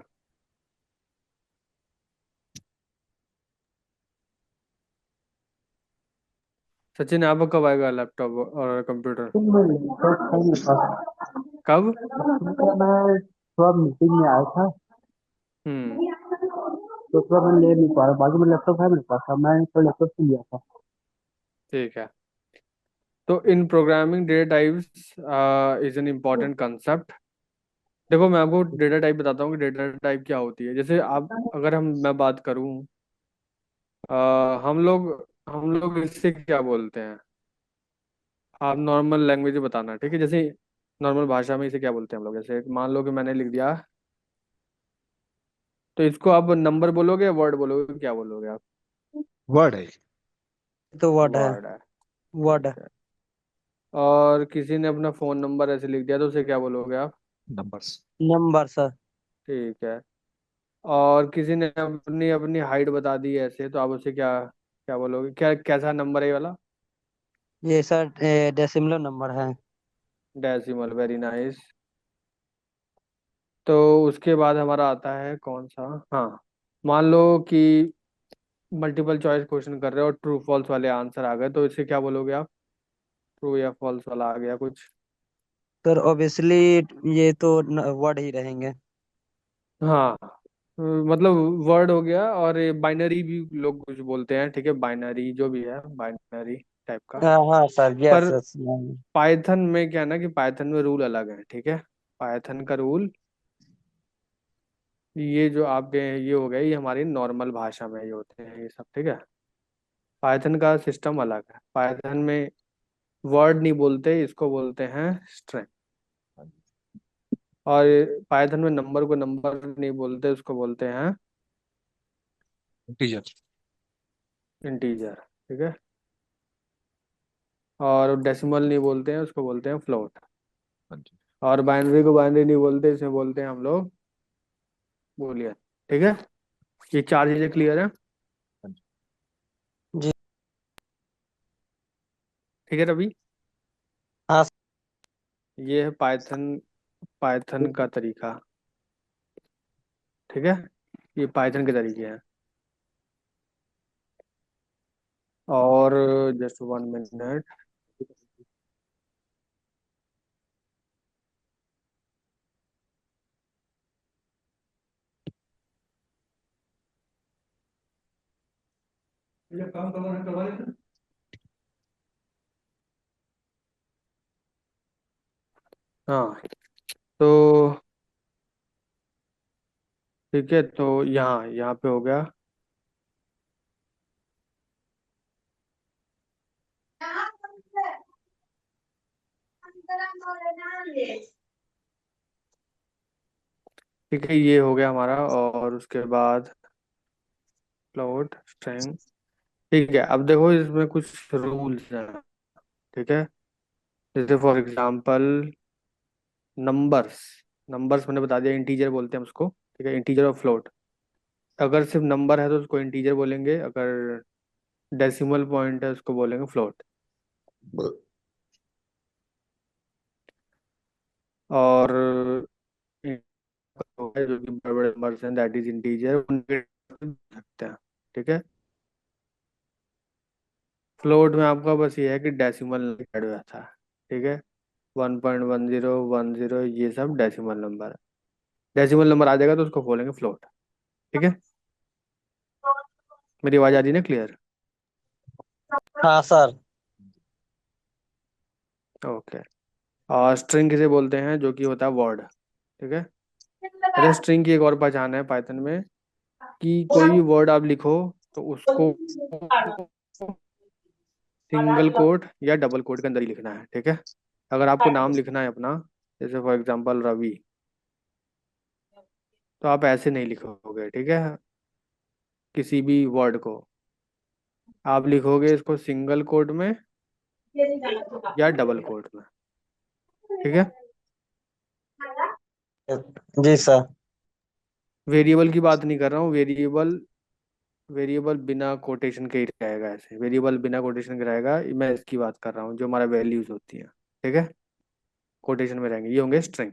सचिन आपका कब आएगा लैपटॉप और कंप्यूटर? तो मैं लैपटॉप था मेरे पास। कब? मैं थोड़ा मीटिंग में आया था, हम्म। तो थोड़ा मैं ले नहीं पा रहा, बाकी में लैपटॉप है मेरे पास, अब मैं तो लैपटॉप से लिया था। ठीक है, तो इन programming data types is an important concept. देखो मैं आपको डेटा टाइप बताता हूँ कि डेटा टाइप क्या होती है। जैसे आप, अगर मैं बात करूँ, हम लोग इससे क्या बोलते हैं, आप नॉर्मल लैंग्वेज में बताना, ठीक है। जैसे नॉर्मल भाषा में इसे क्या बोलते हैं हम लोग, जैसे मान लो कि मैंने लिख दिया, तो इसको आप नंबर बोलोगे या वर्ड बोलोगे, क्या बोलोगे आप? वर्ड है। तो वर्ड है। वर्ड है, वर्ड है। ठीक है। और किसी ने अपना फोन नंबर ऐसे लिख दिया तो उसे क्या बोलोगे आप? नंबर्स। Number sir. ठीक है। और किसी ने अपनी अपनी हाइट बता दी ऐसे, तो आप उसे क्या क्या बोलोगे, क्या कैसा नंबर है ये वाला? ये सर डेसिमलर नंबर है। Decimal, very nice. तो उसके बाद हमारा आता है कौन सा, हाँ, मान लो कि मल्टीपल चॉइस क्वेश्चन कर रहे हो और ट्रू फॉल्स वाले आंसर आ गए, तो इसे क्या बोलोगे आप? ट्रू या फॉल्स वाला आ गया कुछ। सर ऑब्वियसली ये तो वर्ड ही रहेंगे। हाँ, मतलब वर्ड हो गया, और बाइनरी भी लोग कुछ बोलते हैं, ठीक है, बाइनरी जो भी है, बाइनरी टाइप का। हाँ सर, यस पर यस। पाइथन में क्या है ना कि पाइथन में रूल अलग है, ठीक है। पाइथन का रूल, ये जो आपके ये हो गए, ये हमारी नॉर्मल भाषा में ये होते हैं ये सब, ठीक है। पाइथन का सिस्टम अलग है, पाइथन में वर्ड नहीं बोलते, इसको बोलते हैं स्ट्रिंग। और पाइथन में नंबर को नंबर नहीं बोलते, उसको बोलते हैं इंटीजर। इंटीजर, ठीक है। और डेसिमल नहीं बोलते हैं, उसको बोलते हैं फ्लोट। हाँ जी। और बाइनरी को बाइनरी नहीं बोलते, इसमें बोलते हैं हम लोग बूलियन, ठीक है। ये चार चीजें क्लियर है? हाँ जी। जी। ठीक है रवि, हाँ ये है पाइथन, पाइथन का तरीका, ठीक है। ये पाइथन के तरीके हैं। और जस्ट 1 मिनट। हाँ, तो ठीक है, तो यहाँ यहाँ पे हो गया। ठीक है, ये हो गया हमारा, और उसके बाद फ्लोट स्ट्रिंग। ठीक है, अब देखो इसमें कुछ रूल्स हैं। ठीक है, जैसे फॉर एग्जांपल नंबर्स। नंबर्स मैंने बता दिया, इंटीजर बोलते हैं हम उसको। ठीक है, इंटीजर और फ्लोट। अगर सिर्फ नंबर है तो उसको इंटीजर बोलेंगे, अगर डेसिमल पॉइंट है उसको बोलेंगे फ्लोट। और जो कि बड़े बड़े नंबर्स हैं, दैट इज इंटीजर, उनके सकते हैं। ठीक है, फ्लोट में आपका बस ये है कि डेसिमल ऐड हुआ था। ठीक है, 1.1010 ये सब डेसिमल नंबर है। डेसिमल नंबर आ जाएगा तो उसको बोलेंगे फ्लोट। ठीक है, मेरी आवाज आ रही है ना क्लियर? हाँ सर। ओके। और स्ट्रिंग किसे बोलते हैं, जो कि होता है वर्ड। ठीक है, अच्छा, स्ट्रिंग की एक और पहचान है पाइथन में, कि कोई भी वर्ड आप लिखो तो उसको सिंगल कोट या डबल कोट के अंदर ही लिखना है। ठीक है, अगर आपको नाम लिखना है अपना, जैसे फॉर एग्जांपल रवि, तो आप ऐसे नहीं लिखोगे। ठीक है, किसी भी वर्ड को आप लिखोगे इसको सिंगल कोट में या डबल कोट में। ठीक है, जी सर। वेरिएबल की बात नहीं कर रहा हूँ। वेरिएबल वेरिएबल बिना कोटेशन के ही रहेगा, ऐसे वेरिएबल बिना कोटेशन के रहेगा, मैं इसकी बात कर रहा हूँ, जो हमारा वैल्यूज होती है। ठीक है, कोटेशन में रहेंगे, ये होंगे स्ट्रिंग।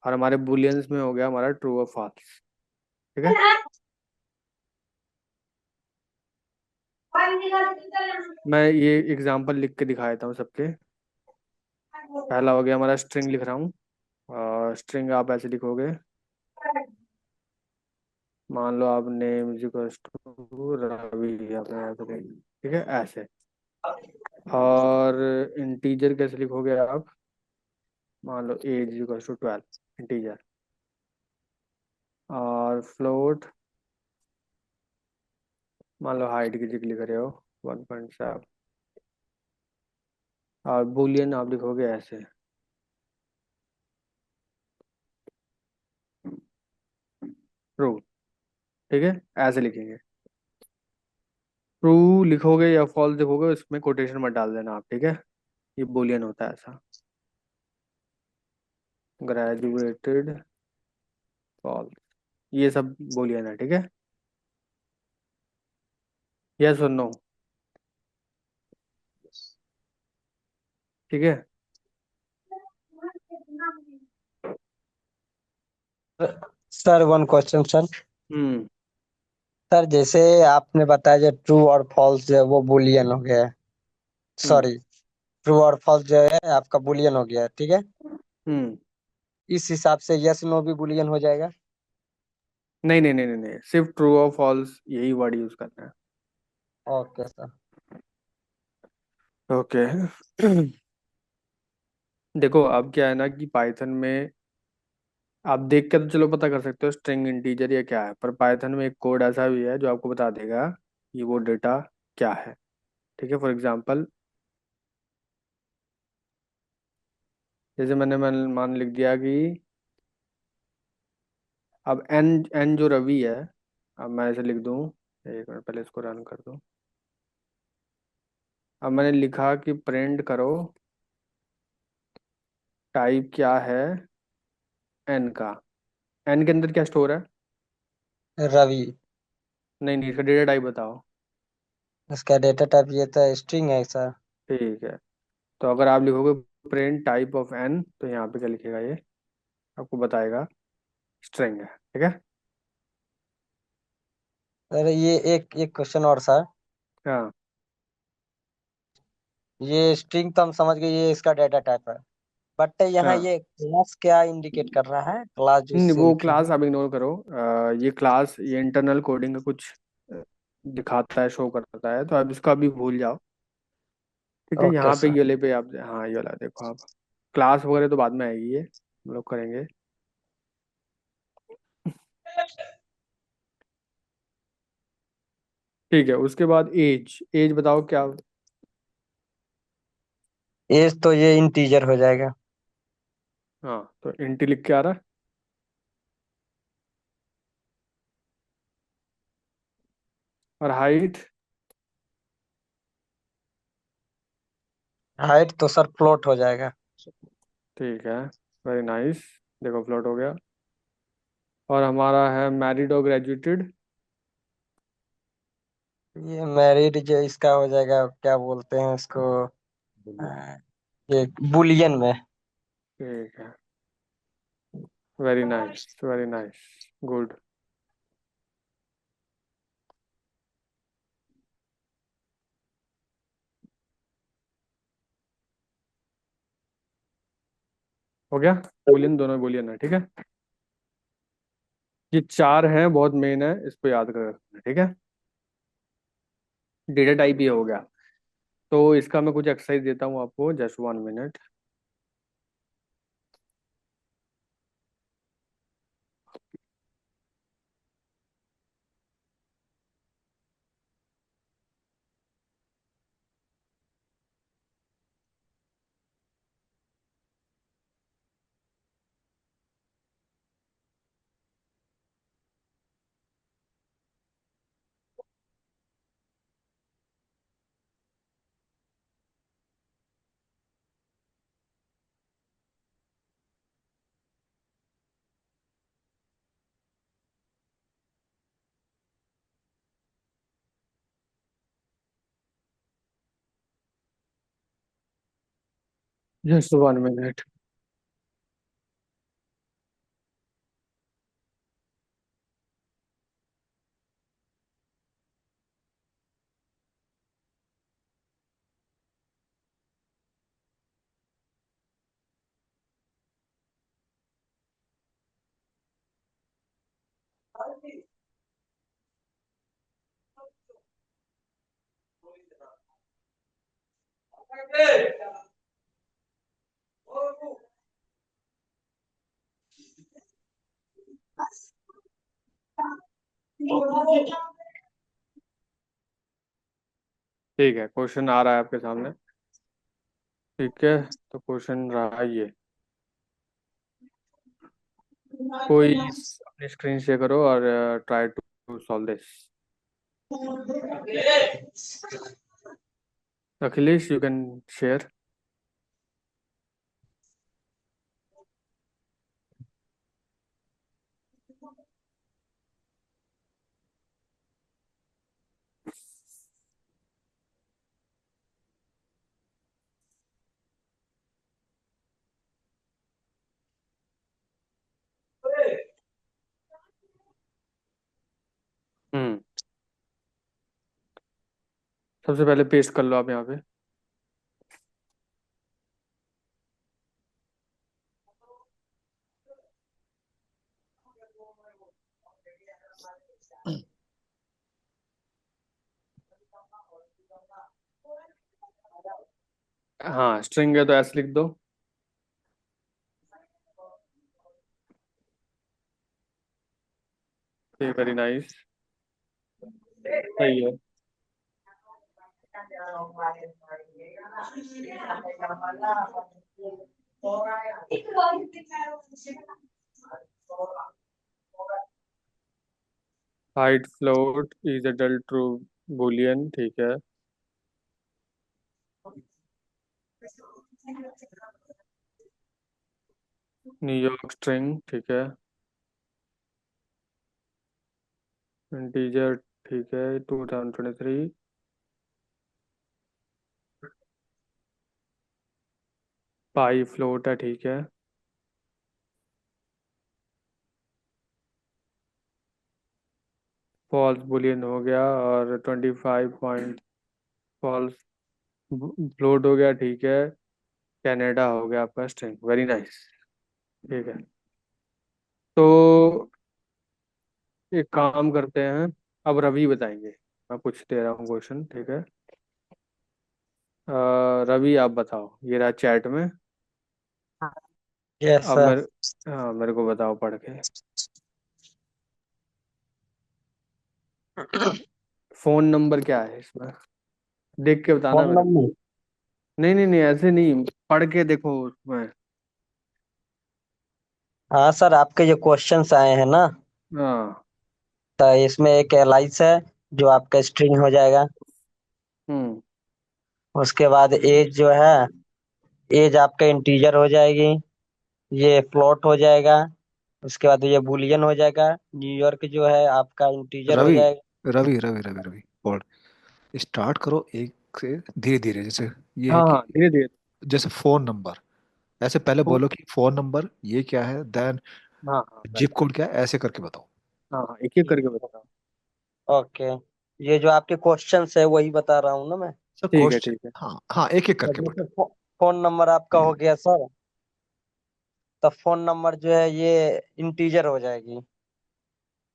और हमारे बुलियंस में हो गया हमारा ट्रू और फॉल्स। ठीक है, मैं ये एग्जांपल लिख के दिखा देता हूँ सबके। पहला हो गया हमारा, स्ट्रिंग लिख रहा हूँ, और स्ट्रिंग आप ऐसे लिखोगे, मान लो आप name is equal to Ravi, आपने ऐसे ठीक है ऐसे। और इंटीजर कैसे लिखोगे आप, मान लो age is equal to 12, integer. और फ्लोट, मान लो हाइट की जगह लिख रहे हो 1.7। और बुलियन आप लिखोगे ऐसे, ट्रू। ठीक है, ऐसे लिखेंगे। ट्रू लिखोगे या फॉल्स लिखोगे, इसमें कोटेशन मत डाल देना आप। ठीक है, ये बुलियन होता है ऐसा। ग्रेजुएटेड, फॉल्स, ये सब बुलियन है। ठीक है, यस और नो। ठीक है, सर वन क्वेश्चन सर। हम्म सर जैसे आपने बताया जो ट्रू और फॉल्स जो है वो बुलियन हो गया है। हम्म सॉरी, ट्रू और फॉल्स जो है आपका बुलियन हो गया है, ठीक है। हम्म इस हिसाब से यस नो भी बुलियन हो जाएगा। नहीं नहीं नहीं नहीं नहीं, सिर्फ ट्रू और फॉल्स यही वर्ड यूज करना है। Okay sir. ओके। देखो, अब क्या है ना कि पाइथन में आप देख के तो चलो पता कर सकते हो स्ट्रिंग, इंटीजर या क्या है, पर पाइथन में एक कोड ऐसा भी है जो आपको बता देगा कि वो डेटा क्या है। ठीक है, फॉर एग्जांपल जैसे मान लिख दिया कि अब एन एन जो रवि है, अब मैं ऐसे लिख दूं, एक मिनट पहले इसको रन कर दूं। अब मैंने लिखा कि प्रिंट करो टाइप क्या है एन का। एन के अंदर क्या स्टोर है? रवि। नहीं नहीं, इसका डेटा टाइप बताओ। इसका डेटा टाइप ये तो स्ट्रिंग है सर। ठीक है, तो अगर आप लिखोगे प्रिंट टाइप ऑफ एन, तो यहाँ पे क्या लिखेगा ये आपको बताएगा स्ट्रिंग है। ठीक है, सर ये एक एक क्वेश्चन और सर। हाँ। ये स्ट्रिंग तो हम समझ गए, ये इसका डेटा टाइप है। बट यहाँ हाँ, ये क्लास क्या इंडिकेट कर रहा है, क्लास जो इससे वो लिखे क्लास हैं। आप इग्नोर करो। ये क्लास, ये इंटरनल कोडिंग का कुछ दिखाता है, शो करता है। तो अब इसको अभी भूल जाओ। ठीक है, ओके यहाँ पे सर। ये वाले पे आप, हाँ ये वाला देखो आप। क्लास वगैरह तो बाद में आएगी, ये हम लोग करेंगे। ठीक है, उसके बाद एज, एज बताओ क्या। एज तो ये इंटीजर हो जाएगा। हाँ, तो इंटी लिख के आ रहा है। और हाइट। हाइट तो सर फ्लोट हो जाएगा। ठीक है, वेरी नाइस। देखो फ्लोट हो गया। और हमारा है मैरिड और ग्रेजुएटेड। ये मैरिड जो इसका हो जाएगा, क्या बोलते हैं इसको, अ, ये बुलियन में। ठीक है, very nice very nice, good. हो गया। बुलियन, दोनों बुलियन है, ठीक है। ये चार हैं, बहुत मेन है, इसको याद कर रखना, ठीक है। डेटा टाइप ये हो गया। तो इसका मैं कुछ एक्सरसाइज देता हूँ आपको, जस्ट 1 मिनट। Just 1 minute. ठीक है, क्वेश्चन आ रहा है आपके सामने। ठीक है, तो क्वेश्चन रहा ये। कोई अपनी स्क्रीन शेयर करो और try to solve this. Akhilesh, you can share. Hmm. सबसे पहले पेस्ट कर लो आप यहाँ पे। हाँ, स्ट्रिंग है तो एस लिख दो। वेरी नाइस, सही है। Height float is a dull true boolean, ठीक है। न्यूयॉर्क स्ट्रिंग, ठीक है। इंटीजर, ठीक है, 2023। पाई फ्लोट है, ठीक है। फॉल्स बुलियन हो गया, और 25 पॉइंट फॉल्स फ्लोट हो गया, ठीक है। कनाडा हो गया आपका स्ट्रिंग, वेरी नाइस। ठीक है, तो एक काम करते हैं, अब रवि बताएंगे। मैं पूछ दे रहा हूँ क्वेश्चन, ठीक है। रवि आप बताओ, ये रहा चैट में। यस अब सर। मेरे, हाँ मेरे को बताओ पढ़ के। फोन नंबर क्या है इसमें, देख के बताना फोन मेरे को। नंबर। नहीं नहीं नहीं, ऐसे नहीं, पढ़ के देखो उसमें। हाँ सर, आपके जो क्वेश्चंस आए हैं ना, हाँ। तो इसमें एक एलाइस है जो आपका स्ट्रिंग हो जाएगा। हम्म। उसके बाद एज जो है, एज आपका इंटीजर हो जाएगी। ये फ्लोट हो जाएगा। उसके बाद ये बुलियन हो जाएगा। न्यूयॉर्क जो है आपका इंटीजर हो रवि जाएगा। रवि रवि रवि रवि और स्टार्ट करो एक से धीरे धीरे, जैसे ये है हाँ कि हाँ, धीरे धीरे। जैसे फोन नंबर, ऐसे पहले तो बोलो कि फोन नंबर ये क्या है, देन हाँ हाँ जिप right। कोड क्या है, ऐसे करके बताओ। हाँ हाँ, एक एक करके बताओ। ओके। ये जो आपके क्वेश्चंस है वही बता रहा हूँ ना मैं। सर ठीक है क्वेश्चन, ठीक है। हाँ हाँ, एक एक तो करके जैसे बताओ। फोन नंबर आपका हो गया सर। तो फोन नंबर जो है ये इंटीजर हो जाएगी।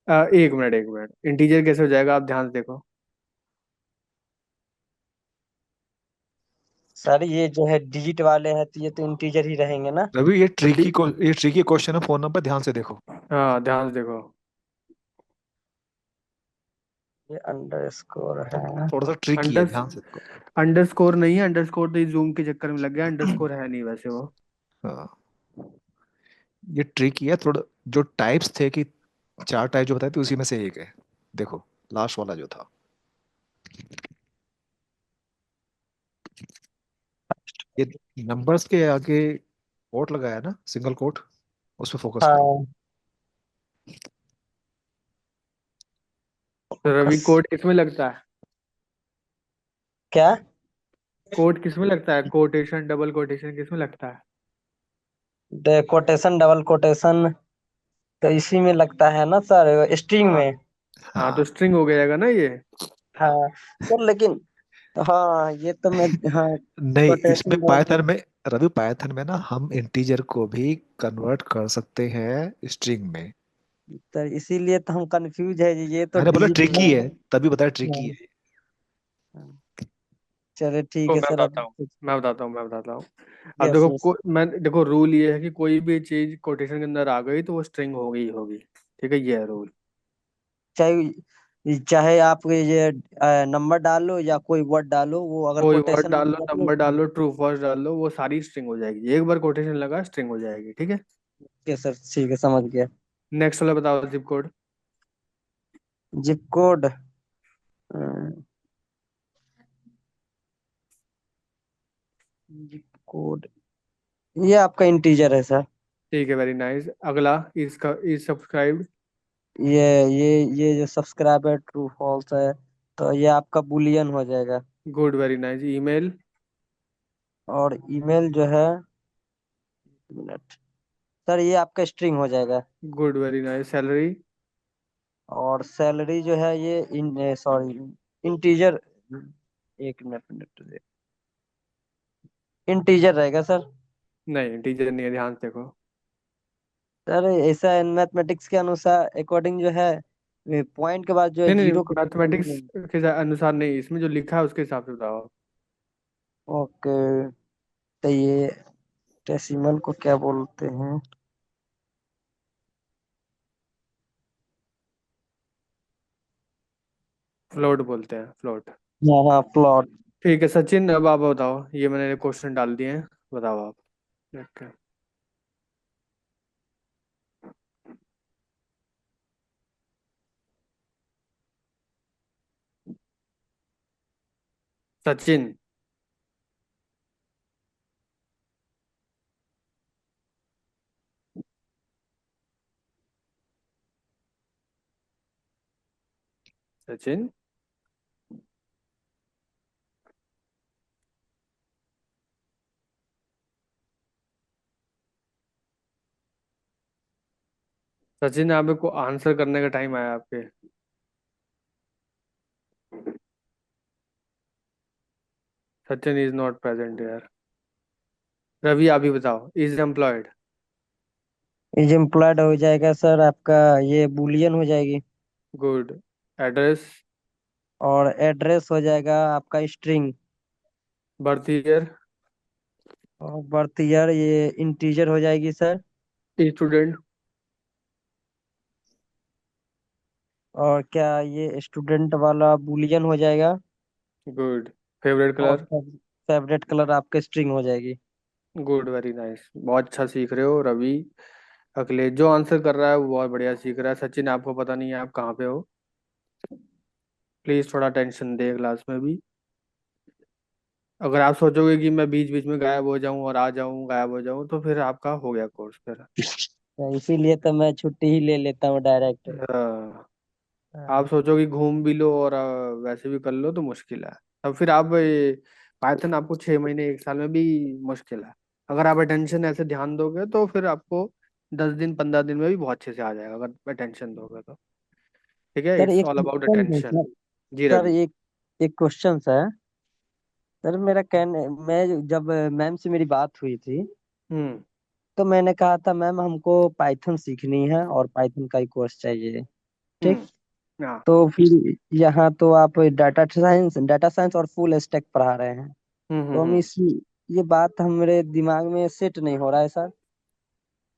एक मिनट एक मिनट, इंटीजर कैसे हो जाएगा, आप ध्यान से देखो। सर ये जो है डिजिट वाले हैं तो ये तो इंटीजर ही रहेंगे ना। रवि ये तो ट्रिकी को, ये ट्रिकी क्वेश्चन है, फोन नंबर ध्यान से देखो। हाँ ध्यान से देखो। ये अंडर स्कोर तो है। थोड़ा सा ट्रिकी है, अंडर ध्यान से देखो। अंडरस्कोर नहीं है, अंडरस्कोर तो जूम के चक्कर में लग गया, अंडरस्कोर है नहीं वैसे वो। हाँ, ये ट्रिकी है थोड़ा। जो टाइप्स थे कि चार टाइप जो बताए थे उसी में से एक है, देखो लास्ट वाला जो था, ये नंबर्स के आगे कोट लगाया ना, सिंगल कोट, उस पर फोकस करो। हाँ। तो रवि, फोकस। कोड किसमें लगता है? क्या? कोड किसमें लगता है, कोटेशन डबल कोटेशन किसमें लगता है? कोटेशन डबल कोटेशन तो इसी में लगता है ना सर, स्ट्रिंग हाँ। में। हाँ तो हाँ, स्ट्रिंग हो गया ना ये। हाँ सर, लेकिन हाँ ये तो मैं, हाँ नहीं इसमें कोटेशन डबल। पाइथन में, रवि पाइथन में ना हम इंटीजर को भी कन्वर्ट कर सकते हैं स्ट्रिंग में। तो इसीलिए तो हम कंफ्यूज है, ये तो मैंने बोला डिजिट ट्रिकी वाला है, तभी बताया ट्रिकी है। है। हाँ, चलिए ठीक तो है मैं सर, बताता अब। हूँ, मैं बताता हूँ। अब यस देखो यस। मैं देखो, रूल ये है कि कोई भी चीज कोटेशन के अंदर आ गई तो वो स्ट्रिंग होगी ही होगी। ठीक है, ये है रूल। चाहे चाहे आप ये नंबर डालो या कोई वर्ड डालो, वो अगर कोई वर्ड कोटेशन में डाल लो, लगा नंबर तो। डाल लो, ट्रू फॉल्स डाल लो, वो सारी स्ट्रिंग हो जाएगी, एक बार कोटेशन लगा स्ट्रिंग हो जाएगी, ठीक है। ओके सर, ठीक है, समझ गया। नेक्स्ट वाला बताओ, zip code. Zip code. Zip code ये आपका इंटीजर है सर। ठीक है, वेरी नाइस। अगला, इसका इज सब्सक्राइब्ड। ये ये जो सब्सक्राइब है ट्रू फॉल्स है, तो ये आपका बुलियन हो जाएगा। Good, very nice. ईमेल। और ईमेल जो है, मिनट, सर ये आपका स्ट्रिंग हो जाएगा। Good, very nice. सैलरी। और सैलरी जो है ये इन सॉरी इंटीजर, एक मिनट, इंटीजर रहेगा सर। नहीं, टीचर नहीं है, ध्यान से देखो। सर ऐसा है मैथमेटिक्स के अनुसार अकॉर्डिंग जो है, पॉइंट के बाद जो है नहीं नहीं, जीरो का कुछ मैथमेटिक्स नहीं। के अनुसार नहीं, इसमें जो लिखा है उसके हिसाब से बताओ। ओके। तो ये डेसिमल को क्या बोलते हैं? फ्लोट बोलते हैं, फ्लोट। हाँ हाँ, प्लॉट। ठीक है सचिन, अब आप बताओ, ये मैंने क्वेश्चन डाल दिए हैं, बताओ आप। Okay। सचिन। सचिन। सचिन, आप को आंसर करने का टाइम आया आपके। सचिन इज नॉट प्रेजेंट यार। रवि, आप ही बताओ, इज एम्प्लॉयड। इज एम्प्लॉयड हो जाएगा सर आपका, ये बुलियन हो जाएगी। गुड। एड्रेस। और एड्रेस हो जाएगा आपका स्ट्रिंग। Birth year. और बर्थ ईयर ये इंटीजर हो जाएगी सर। स्टूडेंट। और क्या ये स्टूडेंट वाला बुलियन हो जाएगा। गुड। फेवरेट और कलर। फेवरेट कलर आपका स्ट्रिंग हो जाएगी। गुड, वेरी नाइस, बहुत अच्छा सीख रहे हो रवि। अखिलेश जो आंसर कर रहा है वो बहुत बढ़िया सीख रहा है। सचिन आपको पता नहीं है आप कहाँ पे हो, प्लीज थोड़ा टेंशन दे क्लास में भी। अगर आप सोचोगे कि मैं बीच बीच में गायब हो जाऊं और आ जाऊं गायब हो जाऊं तो फिर आपका हो गया कोर्स फिर। तो इसीलिए तो मैं छुट्टी ही ले लेता हूँ डायरेक्ट। आप सोचो कि घूम भी लो और वैसे भी कर लो तो मुश्किल है। तब फिर आप पाइथन आपको 6 महीने 1 साल में भी मुश्किल है। अगर आप अटेंशन ऐसे ध्यान दोगे तो फिर आपको 10 दिन 15 दिन में भी बहुत अच्छे से आ जाएगा अगर अटेंशन दोगे तो। ठीक है, सर इट्स एक ऑल अबाउट क्वेश्चन है अटेंशन। सर। जी सर रवि। एक एक क्वेश्चन है। सर मेरा कहने मैं जब मैम से मेरी बात हुई थी हम्म। तो मैंने कहा था मैम हमको पाइथन सीखनी है और पाइथन का ही कोर्स चाहिए। ठीक। हम्म। हाँ। तो फिर यहाँ तो आप डाटा साइंस और फुल स्टैक पढ़ा रहे हैं। तो हम हम्म। इस ये बात हमारे दिमाग में सेट नहीं हो रहा है सर।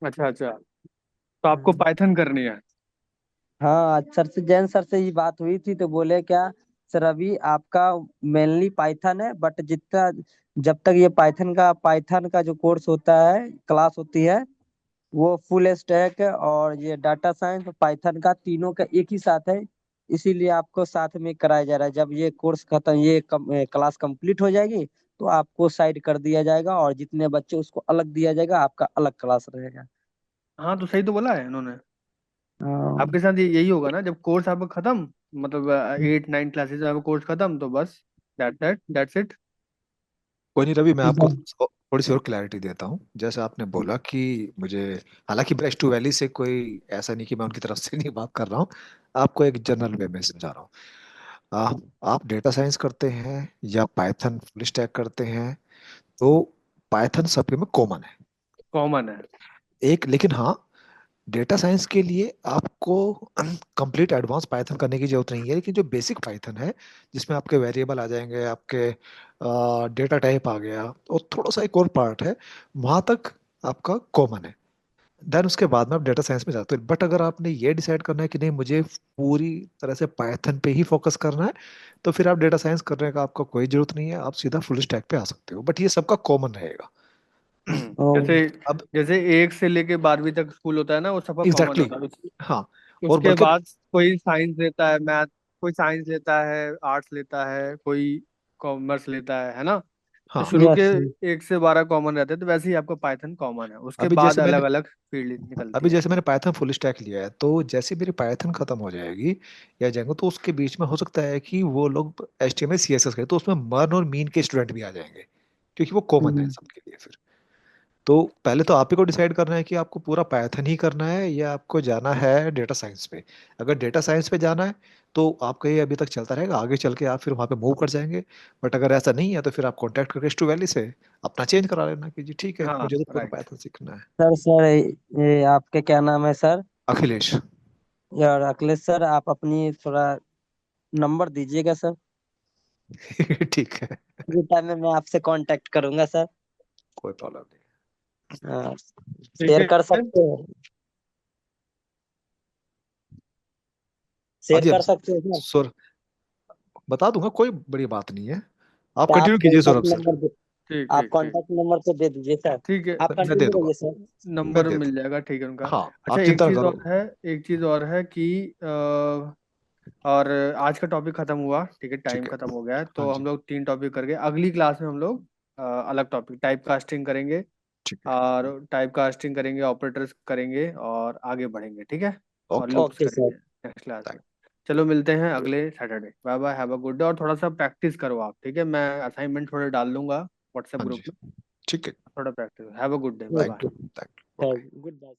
अच्छा अच्छा, तो आपको हम्म। पाइथन करनी है। हाँ सर से जैन सर से ही बात हुई थी तो बोले क्या सर अभी आपका मेनली पाइथन है बट जितना जब तक ये पाइथन का जो कोर्स होता है क्लास होती है वो फुल स्टैक और ये डाटा साइंस और पाइथन का तीनों का एक ही साथ है। इसीलिए आपको साथ में कराया जा रहा है। जब ये कोर्स खत्म क्लास कंप्लीट हो जाएगी तो आपको साइड कर दिया जाएगा और जितने बच्चे उसको अलग दिया जाएगा आपका अलग क्लास रहेगा। हाँ तो सही तो बोला है इन्होंने। हाँ। आपके साथ यही होगा ना जब कोर्स आपका खत्म, मतलब 8 9 क्लासेस आपका कोर्स खत्म तो बस दैट्स इट। कोई नहीं रवि, मैं आपको हाँ थोड़ी सी और क्लैरिटी देता हूँ। जैसे आपने बोला कि मुझे, हालांकि मैं H2 वैली से कोई ऐसा नहीं कि मैं उनकी तरफ से नहीं बात कर रहा हूँ, आपको एक जनरल वे में समझा रहा हूँ। आप डेटा साइंस करते हैं या पाइथन फुल स्टैक करते हैं, तो पाइथन सबके में कॉमन है। कॉमन है। एक लेकिन हाँ, डेटा साइंस के लिए आपको कंप्लीट एडवांस पाइथन करने की जरूरत नहीं है, लेकिन जो बेसिक पाइथन है जिसमें आपके वेरिएबल आ जाएंगे, आपके डेटा टाइप आ गया और थोड़ा सा एक और पार्ट है, वहां तक आपका कॉमन है। देन उसके बाद में आप डेटा साइंस में जाते हो। बट अगर आपने ये डिसाइड करना है कि नहीं मुझे पूरी तरह से पाइथन पे ही फोकस करना है, तो फिर आप डेटा साइंस करने का आपका कोई जरूरत नहीं है, आप सीधा फुल स्टैक पे आ सकते हो। बट ये सबका कॉमन रहेगा। ओ, जैसे अब जैसे 1 से लेके 12वीं तक स्कूल होता है ना वो सबका कॉमन एग्जैक्टली होता है हाँ। और उसके बल्कि बाद कोई साइंस लेता है, मैथ, कोई साइंस लेता है, आर्ट्स लेता है, कोई कॉमर्स लेता है ना। तो हाँ, शुरू के यस। 1 से 12 कॉमन रहते हैं तो वैसे ही आपका पाइथन कॉमन है, उसके अभी बाद जैसे अलग मैंने अलग फील्ड निकलती अभी है। जैसे मैंने पाइथन फुल स्टैक लिया है, तो जैसे मेरी पाइथन खत्म हो जाएगी या जाएंगे, तो उसके बीच में हो सकता है कि वो लोग HTML CSS करें, तो उसमें मर्न और मीन के स्टूडेंट भी आ जाएंगे, क्योंकि वो कॉमन है सबके लिए फिर। तो पहले तो आप ही को डिसाइड करना है कि आपको पूरा पाइथन ही करना है या आपको जाना है डेटा साइंस पे। अगर डेटा साइंस पे जाना है तो आपका ये अभी तक चलता रहेगा, आगे चल के आप फिर वहाँ पे मूव कर जाएंगे। बट अगर ऐसा नहीं है तो फिर आप कांटेक्ट करके स्टू वैली से अपना चेंज करा लेना कि जी ठीक है, हाँ मुझे तो पूरा राइट। पाइथन सीखना है। सर ये आपके क्या नाम है सर। अखिलेश। यार अखिलेश सर आप अपनी थोड़ा नंबर दीजिएगा सर। ठीक है, फ्री टाइम में मैं आपसे कांटेक्ट करूंगा सर। कोई प्रॉब्लम नहीं। हाँ, ठीक शेयर कर है। सकते हो। हाँ शेयर जी, कर सकते हो सर। सर बता दूंगा, कोई बड़ी बात नहीं है। आप तो आप कंटिन्यू कीजिए कांटेक्ट सौरभ सर। नंबर दे ठीक आप ठीक ठीक। कांटेक्ट नंबर तो दे दीजिए सर। ठीक है। आप मैं दे कंटिन्यू दूंगा, करिए सर। मैं नंबर दे मिल दूंगा। जाएगा, ठीक है उनका। हाँ, अच्छा आप चिंता ना करो। एक चीज और है कि और आज का टॉपिक खत्म हुआ, ठीक है, टाइम ठीक है। खत्म हो गया है हाँ तो हम जी। लोग 3 टॉपिक करके अगली क्लास में हम लोग अलग टॉपिक टाइप कास्टिंग करेंगे। ठीक है। और टाइप कास्टिंग करेंगे, ऑपरेटर्स करेंगे और आगे बढ़ेंगे, ठीक है। और ओके। Loops okay sir. करेंगे नेक्स्ट क्लास में। चलो मिलते हैं अगले Saturday. Bye bye, have a good day. और थोड़ा सा प्रैक्टिस करो आप, ठीक है, मैं असाइनमेंट थोड़े डाल दूंगा व्हाट्सएप हाँ ग्रुप जी। में। ठीक है। थोड़ा practice. Have a good day, bye thank bye. You. Thank you. Good bye.